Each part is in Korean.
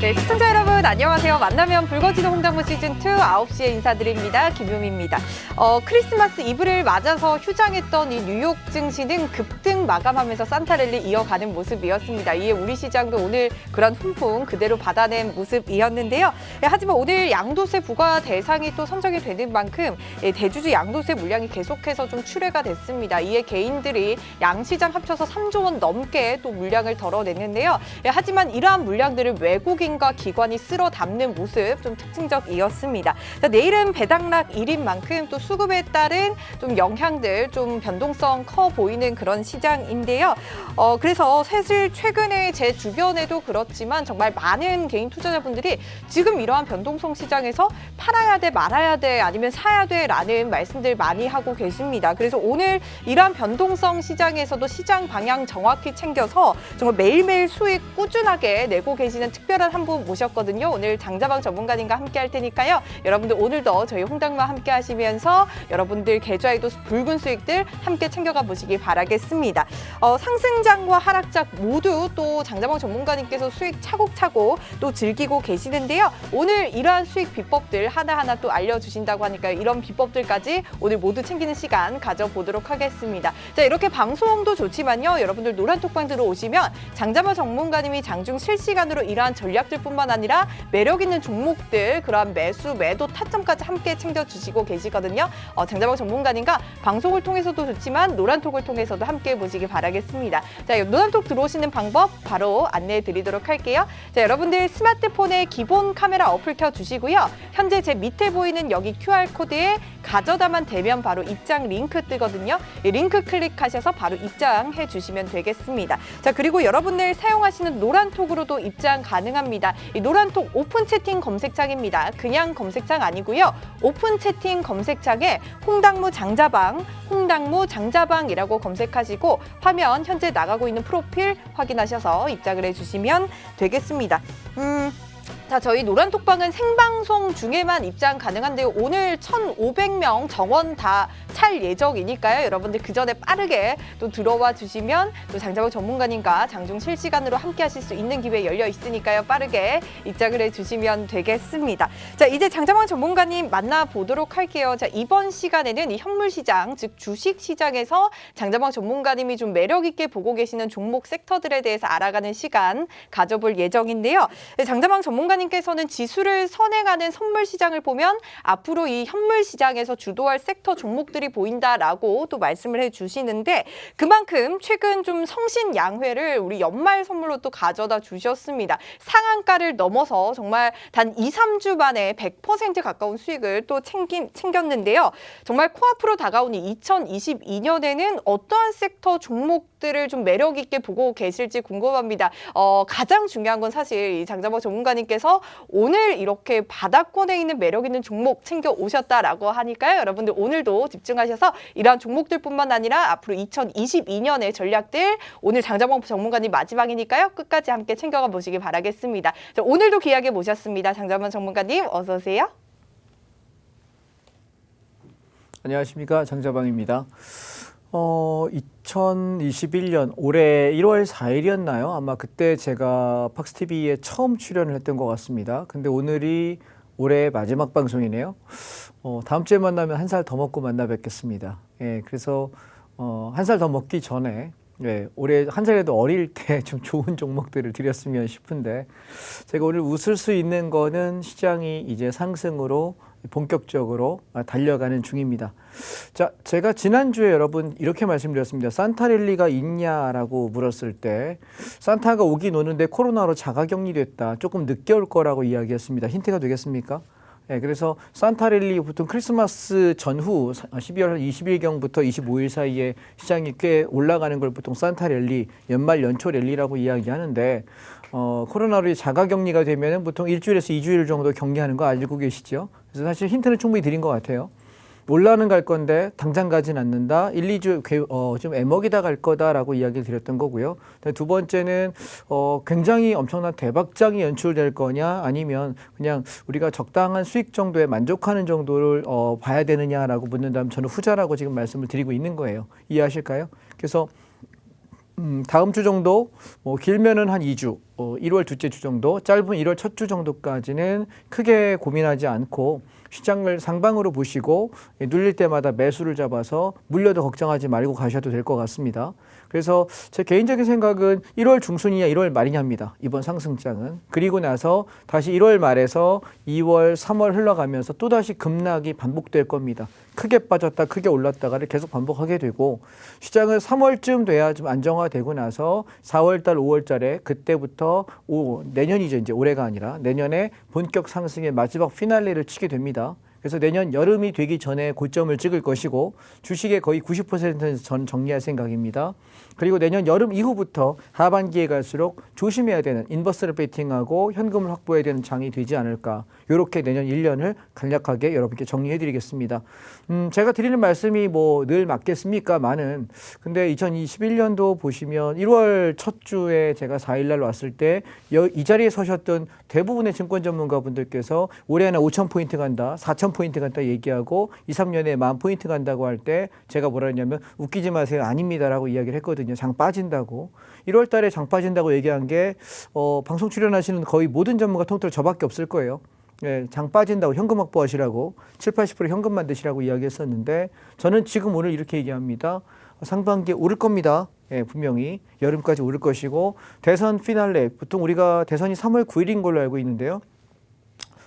네, 시청자 여러분 안녕하세요. 만나면 붉어지는 홍당무 시즌2 9시에 인사드립니다. 김효미입니다. 크리스마스 이브를 맞아서 휴장했던 이 뉴욕 증시는 급등 마감하면서 산타랠리 이어가는 모습이었습니다. 이에 우리 시장도 오늘 그런 훈풍 그대로 받아낸 모습이었는데요. 하지만 오늘 양도세 부과 대상이 또 선정이 되는 만큼 대주주 양도세 물량이 계속해서 좀 출회가 됐습니다. 이에 개인들이 양시장 합쳐서 3조 원 넘게 또 물량을 덜어냈는데요. 하지만 이러한 물량들을 외국인과 기관이 쓸어 담는 모습 좀 특징적이었습니다. 자, 내일은 배당락일인 만큼 또 수급에 따른 좀 영향들 좀 변동성 커 보이는 그런 시장인데요. 그래서 사실 최근에 제 주변에도 그렇지만 정말 많은 개인 투자자분들이 지금 이러한 변동성 시장에서 팔아야 돼, 말아야 돼, 아니면 사야 돼라는 말씀들 많이 하고 계십니다. 그래서 오늘 이러한 변동성 시장에서도 시장 방향 정확히 챙겨서 정말 매일매일 수익 꾸준하게 내고 계시는 특별한 한 분 모셨거든요. 오늘 장자방 전문가님과 함께 할 테니까요. 여러분들 오늘도 저희 홍당무와 함께 하시면서 여러분들 계좌에도 붉은 수익들 함께 챙겨가 보시기 바라겠습니다. 상승장과 하락장 모두 또 장자방 전문가님께서 수익 차곡차곡 또 즐기고 계시는데요. 오늘 이러한 수익 비법들 하나하나 또 알려주신다고 하니까요. 이런 비법들까지 오늘 모두 챙기는 시간 가져보도록 하겠습니다. 자, 이렇게 방송도 좋지만요. 여러분들 노란톡방 들어오시면 장자방 전문가님이 장중 실시간으로 이러한 전략들 뿐만 아니라 매력 있는 종목들, 그러한 매수, 매도, 타점까지 함께 챙겨주시고 계시거든요. 장자방 전문가님과 방송을 통해서도 좋지만 노란톡을 통해서도 함께 보시기 바라겠습니다. 자, 노란톡 들어오시는 방법 바로 안내해 드리도록 할게요. 자, 여러분들 스마트폰에 기본 카메라 어플 켜주시고요. 현재 제 밑에 보이는 여기 QR코드에 가져다만 대면 바로 입장 링크 뜨거든요. 이 링크 클릭하셔서 바로 입장해 주시면 되겠습니다. 자, 그리고 여러분들 사용하시는 노란톡으로도 입장 가능합니다. 이 노란톡 오픈 채팅 검색창입니다. 그냥 검색창 아니고요. 오픈 채팅 검색창에 홍당무 장자방, 홍당무 장자방이라고 검색하시고 화면 현재 나가고 있는 프로필 확인하셔서 입장을 해주시면 되겠습니다. 자, 저희 노란톡방은 생방송 중에만 입장 가능한데요. 오늘 1,500명 정원 다 찰 예정이니까요. 여러분들 그 전에 빠르게 또 들어와 주시면 또 장자방 전문가님과 장중 실시간으로 함께 하실 수 있는 기회 열려 있으니까요. 빠르게 입장을 해주시면 되겠습니다. 자, 이제 장자방 전문가님 만나보도록 할게요. 자, 이번 시간에는 이 현물시장, 즉 주식시장에서 장자방 전문가님이 좀 매력 있게 보고 계시는 종목 섹터들에 대해서 알아가는 시간 가져볼 예정인데요. 장자방 전문가님께서는 지수를 선행하는 선물시장을 보면 앞으로 이 현물시장에서 주도할 섹터 종목들이 보인다라고 또 말씀을 해주시는데 그만큼 최근 좀 성신양회를 우리 연말 선물로 또 가져다 주셨습니다. 상한가를 넘어서 정말 단 2, 3주 만에 100% 가까운 수익을 또 챙겼는데요. 정말 코앞으로 다가오는 2022년에는 어떠한 섹터 종목들을 좀 매력 있게 보고 계실지 궁금합니다. 가장 중요한 건 사실 이 장자방 전문가님께서 오늘 이렇게 바닥권에 있는 매력 있는 종목 챙겨 오셨다라고 하니까요. 여러분들 오늘도 집중하셔서 이러한 종목들뿐만 아니라 앞으로 2022년의 전략들 오늘 장자방 전문가님 마지막이니까요. 끝까지 함께 챙겨가 보시기 바라겠습니다. 자, 오늘도 귀하게 모셨습니다. 장자방 전문가님 어서 오세요. 안녕하십니까, 장자방입니다. 2021년 올해 1월 4일이었나요? 아마 그때 제가 팍스TV에 처음 출연을 했던 것 같습니다. 근데 오늘이 올해 마지막 방송이네요. 다음 주에 만나면 한 살 더 먹고 만나 뵙겠습니다. 예, 그래서 한 살 더 먹기 전에 올해 한 살이라도 어릴 때 좀 좋은 종목들을 드렸으면 싶은데 제가 오늘 웃을 수 있는 거는 시장이 이제 상승으로 본격적으로 달려가는 중입니다. 자, 제가 지난주에 여러분 이렇게 말씀드렸습니다. 산타랠리가 있냐라고 물었을 때 산타가 오긴 오는데 코로나로 자가격리됐다. 조금 늦게 올 거라고 이야기했습니다. 힌트가 되겠습니까? 네, 그래서 산타랠리 보통 크리스마스 전후 12월 20일경부터 25일 사이에 시장이 꽤 올라가는 걸 보통 산타랠리, 연말 연초 랠리라고 이야기하는데 코로나로 자가격리가 되면 보통 일주일에서 2주일 정도 격리하는 거 알고 계시죠? 그래서 사실 힌트는 충분히 드린 것 같아요. 올라는 갈 건데 당장 가진 않는다. 1, 2주 좀 애먹이다 갈 거다라고 이야기를 드렸던 거고요. 두 번째는 굉장히 엄청난 대박장이 연출될 거냐 아니면 그냥 우리가 적당한 수익 정도에 만족하는 정도를 봐야 되느냐라고 묻는다면 저는 후자라고 지금 말씀을 드리고 있는 거예요. 이해하실까요? 그래서 다음 주 정도, 길면은 한 2주, 1월 둘째 주 정도, 짧은 1월 첫 주 정도까지는 크게 고민하지 않고 시장을 상방으로 보시고 눌릴 때마다 매수를 잡아서 물려도 걱정하지 말고 가셔도 될 것 같습니다. 그래서 제 개인적인 생각은 1월 중순이냐 1월 말이냐입니다. 이번 상승장은. 그리고 나서 다시 1월 말에서 2월, 3월 흘러가면서 또다시 급락이 반복될 겁니다. 크게 빠졌다 크게 올랐다가를 계속 반복하게 되고 시장은 3월쯤 돼야 좀 안정화되고 나서 4월달, 5월달에 그때부터 내년이죠. 이제 올해가 아니라 내년에 본격 상승의 마지막 피날레를 치게 됩니다. 그래서 내년 여름이 되기 전에 고점을 찍을 것이고 주식의 거의 90%는 전 정리할 생각입니다. 그리고 내년 여름 이후부터 하반기에 갈수록 조심해야 되는 인버스를 베팅하고 현금을 확보해야 되는 장이 되지 않을까. 이렇게 내년 1년을 간략하게 여러분께 정리해 드리겠습니다. 제가 드리는 말씀이 뭐 늘 맞겠습니까? 많은. 근데 2021년도 보시면 1월 첫 주에 제가 4일날 왔을 때 이 자리에 서셨던 대부분의 증권 전문가분들께서 올해는 5,000포인트 간다, 4,000포인트 간다 얘기하고 2, 3년에 10,000포인트 간다고 할 때 제가 뭐라 했냐면 웃기지 마세요. 아닙니다라고 이야기를 했거든요. 장 빠진다고. 1월 달에 장 빠진다고 얘기한 게 방송 출연하시는 거의 모든 전문가 통틀어 저밖에 없을 거예요. 예, 장 빠진다고 현금 확보하시라고 7, 80% 현금만 드시라고 이야기했었는데 저는 지금 오늘 이렇게 얘기합니다. 상반기에 오를 겁니다. 예, 분명히 여름까지 오를 것이고 대선 피날레 보통 우리가 대선이 3월 9일인 걸로 알고 있는데요.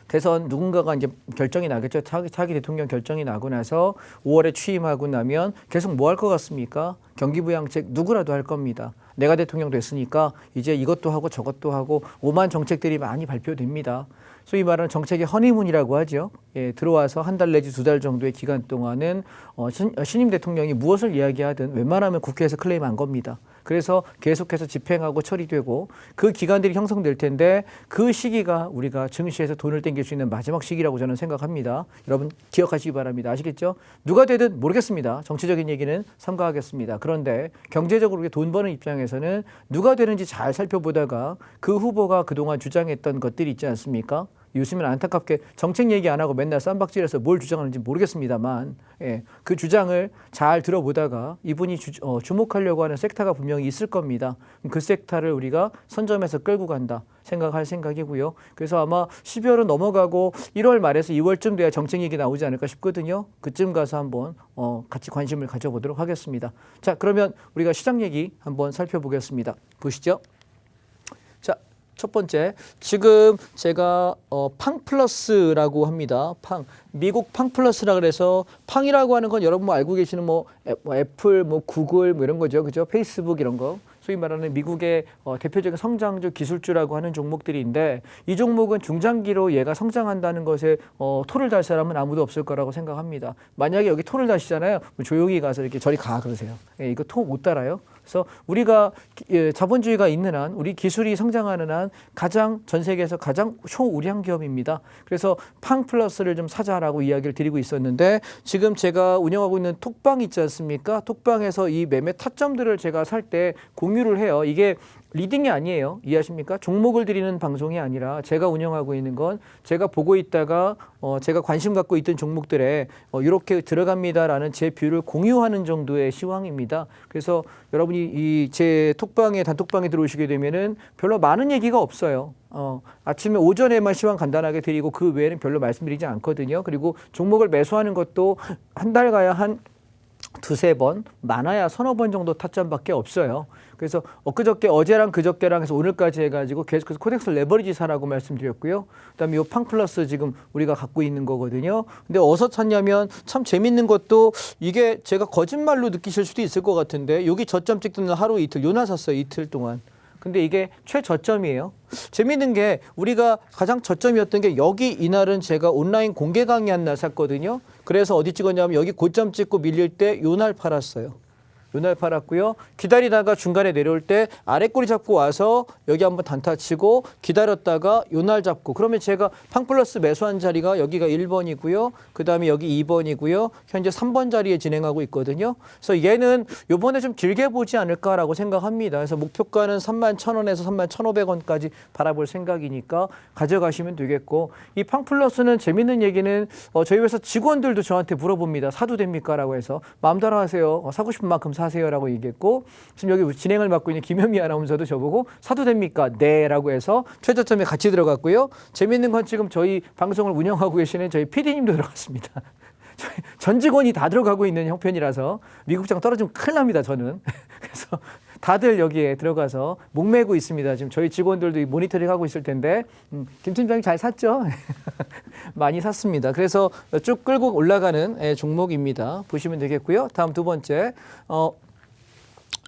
대선 누군가가 이제 결정이 나겠죠. 차기 대통령 결정이 나고 나서 5월에 취임하고 나면 계속 뭐 할 것 같습니까? 경기부양책 누구라도 할 겁니다. 내가 대통령 됐으니까 이제 이것도 하고 저것도 하고 오만 정책들이 많이 발표됩니다. 소위 말하는 정책의 허니문이라고 하죠. 예, 들어와서 한 달 내지 2달 정도의 기간 동안은 신임 대통령이 무엇을 이야기하든 웬만하면 국회에서 클레임한 겁니다. 그래서 계속해서 집행하고 처리되고 그 기간들이 형성될 텐데 그 시기가 우리가 증시에서 돈을 땡길 수 있는 마지막 시기라고 저는 생각합니다. 여러분 기억하시기 바랍니다. 아시겠죠? 누가 되든 모르겠습니다. 정치적인 얘기는 삼가하겠습니다. 그런데 경제적으로 돈 버는 입장에서는 누가 되는지 잘 살펴보다가 그 후보가 그동안 주장했던 것들이 있지 않습니까? 요즘은 안타깝게 정책 얘기 안 하고 맨날 쌈박질해서 뭘 주장하는지 모르겠습니다만 예, 그 주장을 잘 들어보다가 이분이 주목하려고 하는 섹터가 분명히 있을 겁니다. 그 섹터를 우리가 선점해서 끌고 간다 생각할 생각이고요. 그래서 아마 12월은 넘어가고 1월 말에서 2월쯤 돼야 정책 얘기 나오지 않을까 싶거든요. 그쯤 가서 한번 같이 관심을 가져보도록 하겠습니다. 자, 그러면 우리가 시장 얘기 한번 살펴보겠습니다. 보시죠. 자, 첫 번째, 지금 제가 팡플러스라고 합니다. 미국 팡플러스라 그래서 팡이라고 하는 건 여러분 뭐 알고 계시는 뭐 애플, 뭐 구글 뭐 이런 거죠, 그죠? 페이스북 이런 거. 소위 말하는 미국의 대표적인 성장주 기술주라고 하는 종목들인데 이 종목은 중장기로 얘가 성장한다는 것에 토를 달 사람은 아무도 없을 거라고 생각합니다. 만약에 여기 토를 다시잖아요. 조용히 가서 이렇게 저리 가 그러세요. 예, 이거 토 못 달아요. 그래서 우리가 자본주의가 있는 한, 우리 기술이 성장하는 한 가장 전 세계에서 가장 초우량 기업입니다. 그래서 팡플러스를 좀 사자라고 이야기를 드리고 있었는데 지금 제가 운영하고 있는 톡방 있지 않습니까? 톡방에서 이 매매 타점들을 제가 살 때 공유를 해요. 이게 리딩이 아니에요. 이해하십니까? 종목을 드리는 방송이 아니라 제가 운영하고 있는 건 제가 보고 있다가 제가 관심 갖고 있던 종목들에 이렇게 들어갑니다라는 제 뷰를 공유하는 정도의 시황입니다. 그래서 여러분이 제 톡방에 단톡방에 들어오시게 되면은 별로 많은 얘기가 없어요. 아침에 오전에만 시황 간단하게 드리고 그 외에는 별로 말씀드리지 않거든요. 그리고 종목을 매수하는 것도 한 달 가야 한 두세 번, 많아야 서너 번 정도 타점밖에 없어요. 그래서 엊그저께 어제랑 그저께랑 해서 오늘까지 해가지고 계속해서 코덱스 레버리지 사라고 말씀드렸고요. 그다음에 이 팡플러스 지금 우리가 갖고 있는 거거든요. 근데 어디서 샀냐면 참 재밌는 것도 이게 제가 거짓말로 느끼실 수도 있을 것 같은데 여기 저점 찍던 날 하루 이틀 요나 샀어요. 이틀 동안. 근데 이게 최저점이에요. 재밌는 게 우리가 가장 저점이었던 게 여기 이날은 제가 온라인 공개 강의한 날 샀거든요. 그래서 어디 찍었냐면 여기 고점 찍고 밀릴 때 요 날 팔았어요. 요 날 팔았고요. 기다리다가 중간에 내려올 때 아래 꼬리 잡고 와서 여기 한번 단타 치고 기다렸다가 요 날 잡고 그러면 제가 팡플러스 매수한 자리가 여기가 1번이고요. 그 다음에 여기 2번이고요. 현재 3번 자리에 진행하고 있거든요. 그래서 얘는 요번에 좀 길게 보지 않을까라고 생각합니다. 그래서 목표가는 31,000원에서 31,500원까지 바라볼 생각이니까 가져가시면 되겠고 이 팡플러스는 재밌는 얘기는 저희 회사 직원들도 저한테 물어봅니다. 사도 됩니까? 라고 해서 마음대로 하세요. 사고 싶은 만큼 사세요라고 얘기했고 지금 여기 진행을 맡고 있는 김현미 아나운서도 저보고 사도 됩니까? 네라고 해서 최저점에 같이 들어갔고요. 재미있는 건 지금 저희 방송을 운영하고 계시는 저희 PD님도 들어갔습니다. 전 직원이 다 들어가고 있는 형편이라서 미국장 떨어지면 큰일 납니다, 저는. 그래서 다들 여기에 들어가서 목매고 있습니다. 지금 저희 직원들도 모니터링 하고 있을 텐데 김 팀장님 잘 샀죠? 많이 샀습니다. 그래서 쭉 끌고 올라가는 종목입니다. 보시면 되겠고요. 다음 두 번째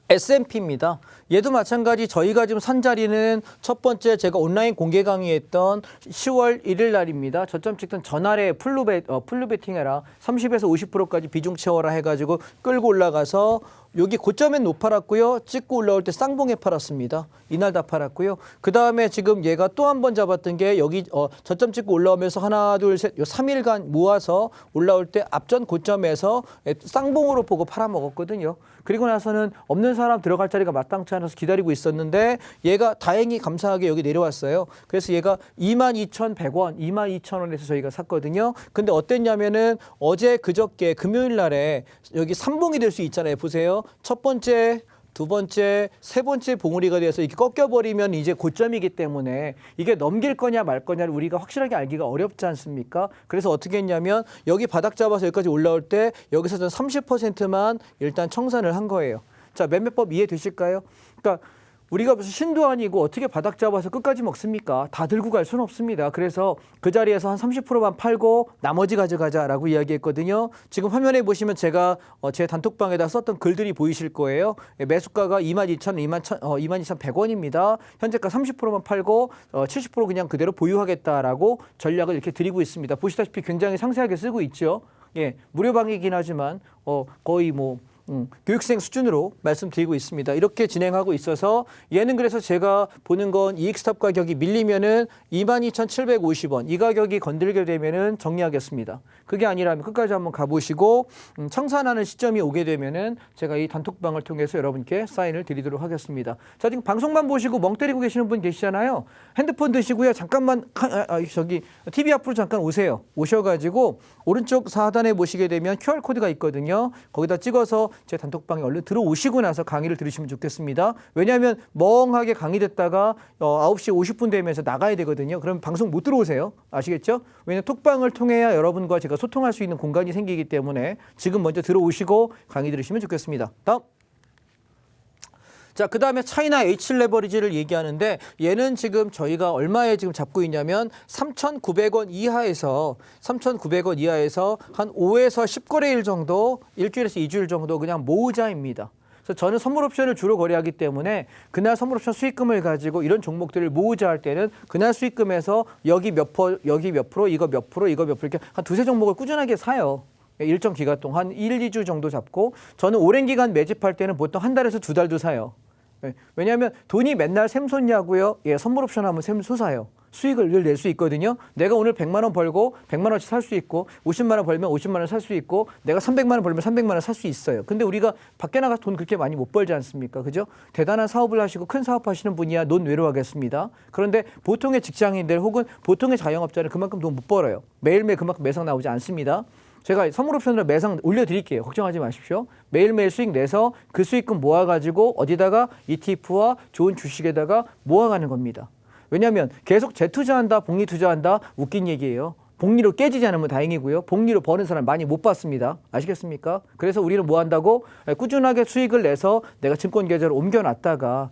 S&P입니다. 얘도 마찬가지 저희가 지금 산 자리는 첫 번째 제가 온라인 공개 강의했던 10월 1일 날입니다. 저점 찍던 전날에 풀로 베팅해라. 30에서 50%까지 비중 채워라 해가지고 끌고 올라가서 여기 고점엔 높았고요. 찍고 올라올 때 쌍봉에 팔았습니다. 이날 다 팔았고요. 그 다음에 지금 얘가 또 한 번 잡았던 게 여기 저점 찍고 올라오면서 하나, 둘, 셋, 3일간 모아서 올라올 때 앞전 고점에서 쌍봉으로 보고 팔아먹었거든요. 그리고 나서는 없는 사람 들어갈 자리가 마땅치 않아서 기다리고 있었는데 얘가 다행히 감사하게 여기 내려왔어요. 그래서 얘가 22,100원, 22,000원에서 저희가 샀거든요. 근데 어땠냐면은 어제 그저께 금요일 날에 여기 3봉이 될 수 있잖아요. 보세요. 첫 번째, 두 번째, 세 번째 봉우리가 돼서 이렇게 꺾여버리면 이제 고점이기 때문에 이게 넘길 거냐 말 거냐를 우리가 확실하게 알기가 어렵지 않습니까? 그래서 어떻게 했냐면 여기 바닥 잡아서 여기까지 올라올 때 여기서 전 30%만 일단 청산을 한 거예요. 자, 매매법 이해되실까요? 그러니까 우리가 무슨 신도 아니고 어떻게 바닥 잡아서 끝까지 먹습니까? 다 들고 갈 수는 없습니다. 그래서 그 자리에서 한 30%만 팔고 나머지 가져가자라고 이야기했거든요. 지금 화면에 보시면 제가 제 단톡방에다 썼던 글들이 보이실 거예요. 매수가가 22,100원입니다. 현재가 30%만 팔고 70% 그냥 그대로 보유하겠다라고 전략을 이렇게 드리고 있습니다. 보시다시피 굉장히 상세하게 쓰고 있죠. 예, 무료 방이긴 하지만 거의 뭐 교육생 수준으로 말씀드리고 있습니다. 이렇게 진행하고 있어서 얘는 그래서 제가 보는 건 EX탑 가격이 밀리면은 22,750원 이 가격이 건들게 되면은 정리하겠습니다. 그게 아니라면 끝까지 한번 가보시고 청산하는 시점이 오게 되면은 제가 이 단톡방을 통해서 여러분께 사인을 드리도록 하겠습니다. 자, 지금 방송만 보시고 멍 때리고 계시는 분 계시잖아요. 핸드폰 드시고요. 잠깐만 저기 TV 앞으로 잠깐 오세요. 오셔가지고 오른쪽 하단에 보시게 되면 QR코드가 있거든요. 거기다 찍어서 제 단톡방에 얼른 들어오시고 나서 강의를 들으시면 좋겠습니다. 왜냐하면 멍하게 강의 듣다가 9시 50분 되면서 나가야 되거든요. 그럼 방송 못 들어오세요. 아시겠죠? 왜냐하면 톡방을 통해야 여러분과 제가 소통할 수 있는 공간이 생기기 때문에 지금 먼저 들어오시고 강의 들으시면 좋겠습니다. 다음. 자, 그 다음에 차이나 H 레버리지를 얘기하는데 얘는 지금 저희가 얼마에 지금 잡고 있냐면 3,900원 이하에서 한 5에서 10거래일 정도, 일주일에서 2주일 정도 그냥 모으자입니다. 그래서 저는 선물 옵션을 주로 거래하기 때문에 그날 선물 옵션 수익금을 가지고 이런 종목들을 모으자 할 때는 그날 수익금에서 여기 몇 프로, 이거 몇 프로, 이거 몇 프로 이렇게 한 두세 종목을 꾸준하게 사요. 일정 기간 동안 한 1, 2주 정도 잡고 저는 오랜 기간 매집할 때는 보통 한 달에서 두 달도 사요. 왜냐하면 돈이 맨날 샘솟냐고요. 예, 선물 옵션 하면 샘솟아요. 수익을 늘 낼 수 있거든요. 내가 오늘 100만 원 벌고 100만 원씩 살 수 있고 50만 원 벌면 50만 원 살 수 있고 내가 300만 원 벌면 300만 원 살 수 있어요. 근데 우리가 밖에 나가서 돈 그렇게 많이 못 벌지 않습니까? 그죠? 대단한 사업을 하시고 큰 사업 하시는 분이야 논외로하겠습니다. 그런데 보통의 직장인들 혹은 보통의 자영업자는 그만큼 돈 못 벌어요. 매일매일 그만큼 매상 나오지 않습니다. 제가 선물 옵션으로 매상 올려드릴게요. 걱정하지 마십시오. 매일매일 수익 내서 그 수익금 모아가지고 어디다가 ETF와 좋은 주식에다가 모아가는 겁니다. 왜냐하면 계속 재투자한다, 복리 투자한다, 웃긴 얘기예요. 복리로 깨지지 않으면 다행이고요. 복리로 버는 사람 많이 못 봤습니다. 아시겠습니까? 그래서 우리는 뭐 한다고? 꾸준하게 수익을 내서 내가 증권 계좌를 옮겨놨다가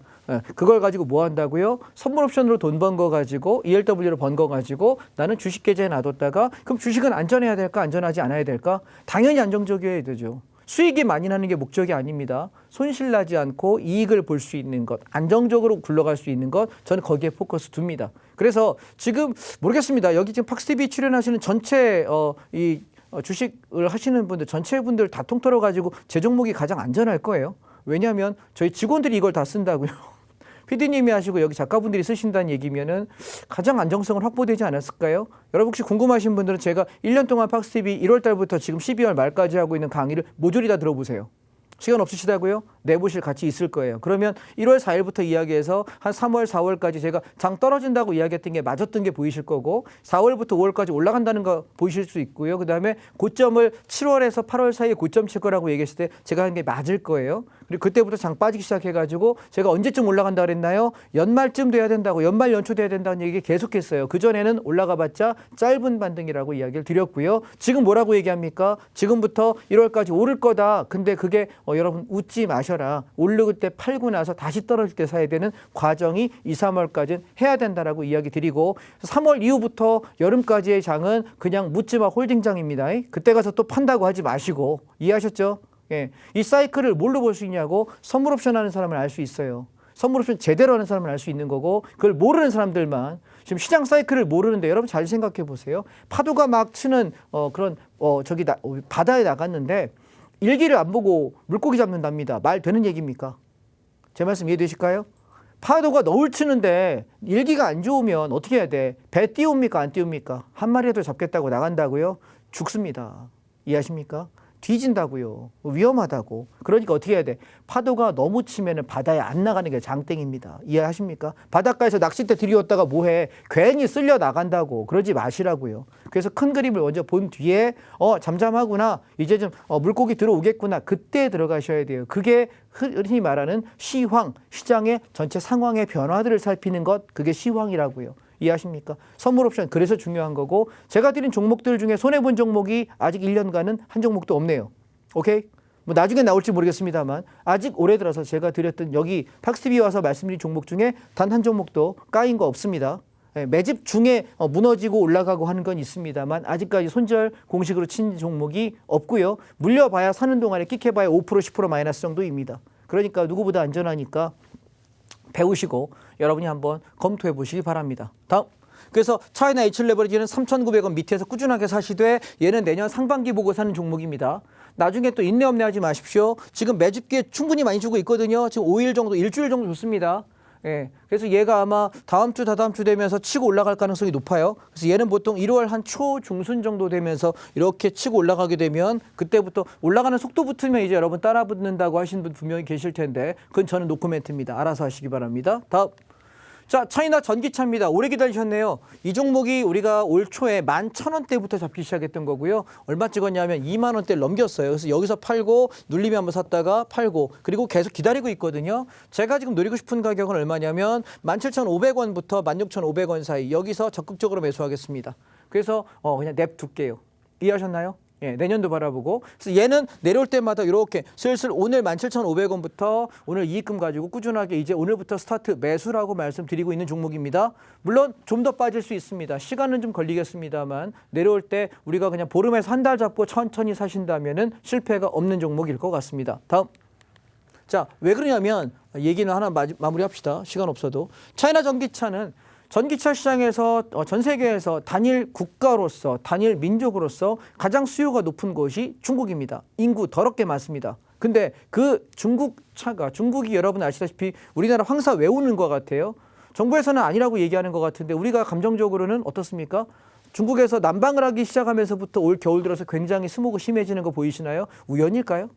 그걸 가지고 뭐 한다고요? 선물 옵션으로 돈 번 거 가지고 ELW로 번 거 가지고 나는 주식 계좌에 놔뒀다가 그럼 주식은 안전해야 될까? 안전하지 않아야 될까? 당연히 안정적이어야 되죠. 수익이 많이 나는 게 목적이 아닙니다. 손실 나지 않고 이익을 볼 수 있는 것, 안정적으로 굴러갈 수 있는 것, 저는 거기에 포커스 둡니다. 그래서 지금 모르겠습니다. 여기 지금 팍스TV 출연하시는 전체 주식을 하시는 분들, 전체 분들 다 통틀어 가지고 제 종목이 가장 안전할 거예요. 왜냐하면 저희 직원들이 이걸 다 쓴다고요. PD님이 하시고 여기 작가분들이 쓰신다는 얘기면은 가장 안정성은 확보되지 않았을까요? 여러분 혹시 궁금하신 분들은 제가 1년 동안 팍스TV 1월 달부터 지금 12월 말까지 하고 있는 강의를 모조리 다 들어보세요. 시간 없으시다고요? 내부실 같이 있을 거예요. 그러면 1월 4일부터 이야기해서 한 3월, 4월까지 제가 장 떨어진다고 이야기했던 게 맞았던 게 보이실 거고 4월부터 5월까지 올라간다는 거 보이실 수 있고요. 그다음에 고점을 7월에서 8월 사이에 고점 칠 거라고 얘기했을 때 제가 한 게 맞을 거예요. 그리고 그때부터 장 빠지기 시작해가지고 제가 언제쯤 올라간다 그랬나요? 연말쯤 돼야 된다고 연말 연초 돼야 된다는 얘기 계속했어요. 그전에는 올라가봤자 짧은 반등이라고 이야기를 드렸고요. 지금 뭐라고 얘기합니까? 지금부터 1월까지 오를 거다. 근데 그게 여러분 웃지 마셔라. 오를 때 팔고 나서 다시 떨어질 때 사야 되는 과정이 2, 3월까지는 해야 된다라고 이야기 드리고 3월 이후부터 여름까지의 장은 그냥 묻지마 홀딩장입니다. 그때 가서 또 판다고 하지 마시고 이해하셨죠? 예. 이 사이클을 뭘로 볼 수 있냐고 선물 옵션 하는 사람을 알 수 있어요. 선물 옵션 제대로 하는 사람을 알 수 있는 거고 그걸 모르는 사람들만 지금 시장 사이클을 모르는데 여러분 잘 생각해 보세요. 파도가 막 치는 그런 바다에 나갔는데 일기를 안 보고 물고기 잡는답니다. 말 되는 얘기입니까? 제 말씀 이해되실까요? 파도가 너울 치는데 일기가 안 좋으면 어떻게 해야 돼? 배 띄웁니까? 안 띄웁니까? 한 마리라도 잡겠다고 나간다고요? 죽습니다. 이해하십니까? 뒤진다고요. 위험하다고. 그러니까 어떻게 해야 돼? 파도가 너무 치면은 바다에 안 나가는 게 장땡입니다. 이해하십니까? 바닷가에서 낚싯대 들이웠다가 뭐해? 괜히 쓸려 나간다고. 그러지 마시라고요. 그래서 큰 그림을 먼저 본 뒤에 잠잠하구나. 이제 좀 물고기 들어오겠구나. 그때 들어가셔야 돼요. 그게 흔히 말하는 시황, 시장의 전체 상황의 변화들을 살피는 것. 그게 시황이라고요. 이해하십니까? 선물 옵션 그래서 중요한 거고 제가 드린 종목들 중에 손해본 종목이 아직 1년간은 한 종목도 없네요. 오케이? 뭐 나중에 나올지 모르겠습니다만 아직 올해 들어서 제가 드렸던 여기 팍스TV에 와서 말씀드린 종목 중에 단 한 종목도 까인 거 없습니다. 매집 중에 무너지고 올라가고 하는 건 있습니다만 아직까지 손절 공식으로 친 종목이 없고요. 물려봐야 사는 동안에 끽해봐야 5% 10% 마이너스 정도입니다. 그러니까 누구보다 안전하니까 배우시고 여러분이 한번 검토해 보시기 바랍니다. 다음. 그래서 차이나 H 레버리지는 3,900원 밑에서 꾸준하게 사시되 얘는 내년 상반기 보고 사는 종목입니다. 나중에 또 인내 없내 하지 마십시오. 지금 매집기에 충분히 많이 주고 있거든요. 지금 5일 정도, 일주일 정도 줬습니다. 예. 그래서 얘가 아마 다음 주, 다다음 주 되면서 치고 올라갈 가능성이 높아요. 그래서 얘는 보통 1월 한 초 중순 정도 되면서 이렇게 치고 올라가게 되면 그때부터 올라가는 속도 붙으면 이제 여러분 따라 붙는다고 하시는 분 분명히 계실 텐데 그건 저는 노코멘트입니다. 알아서 하시기 바랍니다. 다음. 자, 차이나 전기차입니다. 오래 기다리셨네요. 이 종목이 우리가 올 초에 11,000원대부터 잡기 시작했던 거고요. 얼마 찍었냐면 2만 원대를 넘겼어요. 그래서 여기서 팔고 눌리면 한번 샀다가 팔고 그리고 계속 기다리고 있거든요. 제가 지금 노리고 싶은 가격은 얼마냐면 17,500원부터 16,500원 사이 여기서 적극적으로 매수하겠습니다. 그래서 그냥 냅둘게요. 이해하셨나요? 예, 내년도 바라보고. 그래서 얘는 내려올 때마다 이렇게 슬슬 오늘 17,500원부터 오늘 이익금 가지고 꾸준하게 이제 오늘부터 스타트 매수라고 말씀드리고 있는 종목입니다. 물론 좀 더 빠질 수 있습니다. 시간은 좀 걸리겠습니다만 내려올 때 우리가 그냥 보름에서 한 달 잡고 천천히 사신다면은 실패가 없는 종목일 것 같습니다. 다음. 자, 왜 그러냐면 얘기는 하나 마무리합시다. 시간 없어도. 차이나 전기차는 전기차 시장에서 전 세계에서 단일 국가로서 단일 민족으로서 가장 수요가 높은 곳이 중국입니다. 인구 더럽게 많습니다. 근데 그 중국이 여러분 아시다시피 우리나라 황사 외우는 것 같아요. 정부에서는 아니라고 얘기하는 것 같은데 우리가 감정적으로는 어떻습니까? 중국에서 난방을 하기 시작하면서부터 올 겨울 들어서 굉장히 스모그 심해지는 거 보이시나요? 우연일까요?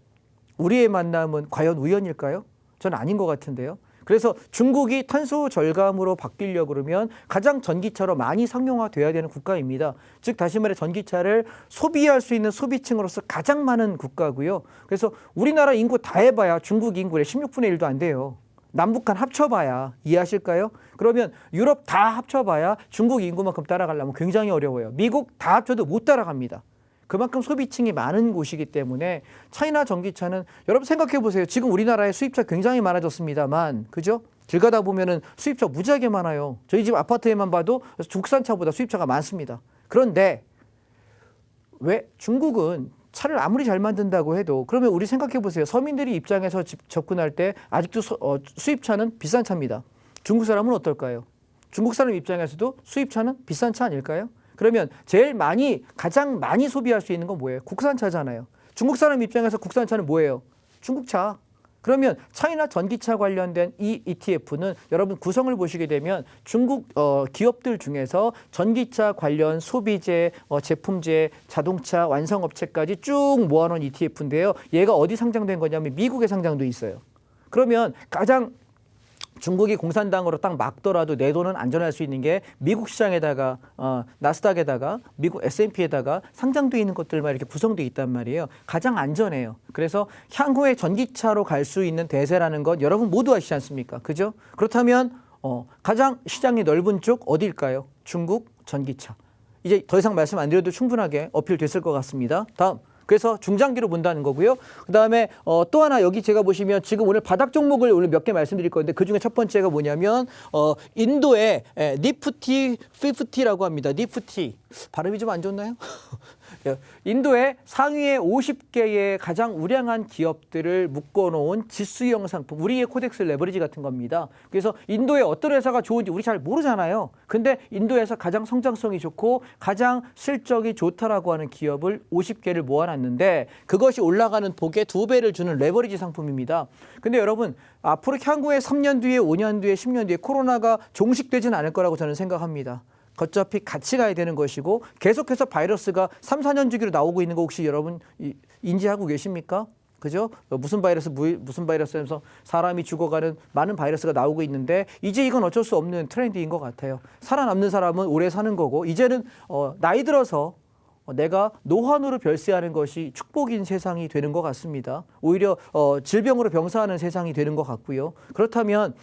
우리의 만남은 과연 우연일까요? 저는 아닌 것 같은데요. 그래서 중국이 탄소 절감으로 바뀌려고 그러면 가장 전기차로 많이 상용화돼야 되는 국가입니다. 즉 다시 말해 전기차를 소비할 수 있는 소비층으로서 가장 많은 국가고요. 그래서 우리나라 인구 다 해봐야 중국 인구의 16분의 1도 안 돼요. 남북한 합쳐봐야 이해하실까요? 그러면 유럽 다 합쳐봐야 중국 인구만큼 따라가려면 굉장히 어려워요. 미국 다 합쳐도 못 따라갑니다. 그만큼 소비층이 많은 곳이기 때문에 차이나 전기차는 여러분 생각해 보세요. 지금 우리나라에 수입차 굉장히 많아졌습니다만 그죠? 길 가다 보면은 수입차 무지하게 많아요. 저희 집 아파트에만 봐도 국산차보다 수입차가 많습니다. 그런데 왜 중국은 차를 아무리 잘 만든다고 해도 그러면 우리 생각해 보세요. 서민들이 입장에서 접근할 때 아직도 수입차는 비싼 차입니다. 중국 사람은 어떨까요? 중국 사람 입장에서도 수입차는 비싼 차 아닐까요? 그러면 가장 많이 소비할 수 있는 건 뭐예요? 국산차잖아요. 중국 사람 입장에서 국산차는 뭐예요? 중국차. 그러면 차이나 전기차 관련된 이 ETF는 여러분 구성을 보시게 되면 중국 기업들 중에서 전기차 관련 소비재, 제품재, 자동차 완성업체까지 쭉 모아놓은 ETF인데요. 얘가 어디 상장된 거냐면 미국에 상장돼 있어요. 그러면 가장 중국이 공산당으로 딱 막더라도 내 돈은 안전할 수 있는 게 미국 시장에다가 나스닥에다가 미국 S&P에다가 상장돼 있는 것들만 이렇게 구성돼 있단 말이에요. 가장 안전해요. 그래서 향후에 전기차로 갈 수 있는 대세라는 건 여러분 모두 아시지 않습니까? 그죠? 그렇다면 가장 시장이 넓은 쪽 어디일까요? 중국 전기차. 이제 더 이상 말씀 안 드려도 충분하게 어필됐을 것 같습니다. 다음. 그래서 중장기로 본다는 거고요. 그다음에 또 하나 여기 제가 보시면 지금 오늘 바닥 종목을 오늘 몇 개 말씀드릴 건데 그중에 첫 번째가 뭐냐면 인도의 니프티 50라고 합니다. 니프티. 발음이 좀 안 좋나요? 인도의 상위의 50개의 가장 우량한 기업들을 묶어놓은 지수형 상품, 우리의 코덱스 레버리지 같은 겁니다. 그래서 인도의 어떤 회사가 좋은지 우리 잘 모르잖아요. 근데 인도에서 가장 성장성이 좋고 가장 실적이 좋다라고 하는 기업을 50개를 모아놨는데 그것이 올라가는 폭의 2배를 주는 레버리지 상품입니다. 근데 여러분 앞으로 향후에 3년 뒤에 5년 뒤에 10년 뒤에 코로나가 종식되지는 않을 거라고 저는 생각합니다. 어차피 같이 가야 되는 것이고 계속해서 바이러스가 3, 4년 주기로 나오고 있는 거 혹시 여러분 인지하고 계십니까? 그죠? 무슨 바이러스 하면서 사람이 죽어가는 많은 바이러스가 나오고 있는데 이제 이건 어쩔 수 없는 트렌드인 것 같아요. 살아남는 사람은 오래 사는 거고 이제는 나이 들어서 내가 노환으로 별세하는 것이 축복인 세상이 되는 것 같습니다. 오히려 질병으로 병사하는 세상이 되는 것 같고요. 그렇다면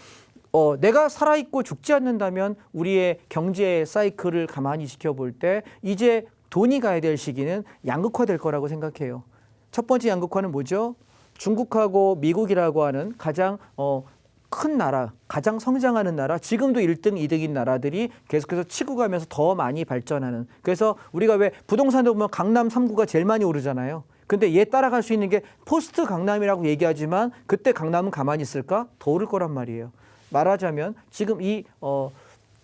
내가 살아있고 죽지 않는다면 우리의 경제 사이클을 가만히 지켜볼 때 이제 돈이 가야 될 시기는 양극화될 거라고 생각해요. 첫 번째 양극화는 뭐죠? 중국하고 미국이라고 하는 가장 큰 나라, 가장 성장하는 나라, 지금도 1등, 2등인 나라들이 계속해서 치고 가면서 더 많이 발전하는. 그래서 우리가 왜 부동산에 보면 강남 3구가 제일 많이 오르잖아요. 근데 얘 따라갈 수 있는 게 포스트 강남이라고 얘기하지만 그때 강남은 가만히 있을까? 더 오를 거란 말이에요. 말하자면 지금 이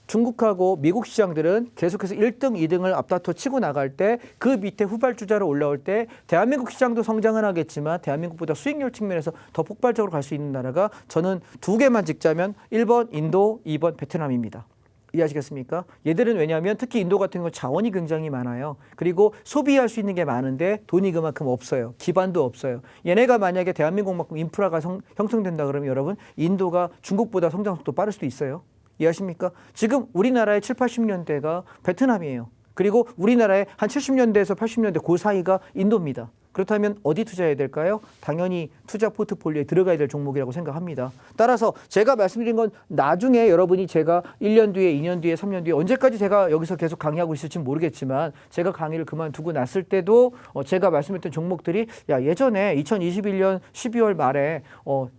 중국하고 미국 시장들은 계속해서 1등, 2등을 앞다퉈 치고 나갈 때 그 밑에 후발주자로 올라올 때 대한민국 시장도 성장은 하겠지만 대한민국보다 수익률 측면에서 더 폭발적으로 갈 수 있는 나라가 저는 2개만 찍자면 1번 인도, 2번 베트남입니다. 이해하시겠습니까? 얘들은 왜냐하면 특히 인도 같은 경우 자원이 굉장히 많아요. 그리고 소비할 수 있는 게 많은데 돈이 그만큼 없어요. 기반도 없어요. 얘네가 만약에 대한민국만큼 인프라가 형성된다 그러면 여러분 인도가 중국보다 성장 속도 빠를 수도 있어요. 이해하십니까? 지금 우리나라의 7, 80년대가 베트남이에요. 그리고 우리나라의 한 70년대에서 80년대 그 사이가 인도입니다. 그렇다면 어디 투자해야 될까요? 당연히 투자 포트폴리오에 들어가야 될 종목이라고 생각합니다. 따라서 제가 말씀드린 건 나중에 여러분이 제가 1년 뒤에, 2년 뒤에, 3년 뒤에 언제까지 제가 여기서 계속 강의하고 있을지 모르겠지만 제가 강의를 그만두고 났을 때도 제가 말씀했던 종목들이 야 예전에 2021년 12월 말에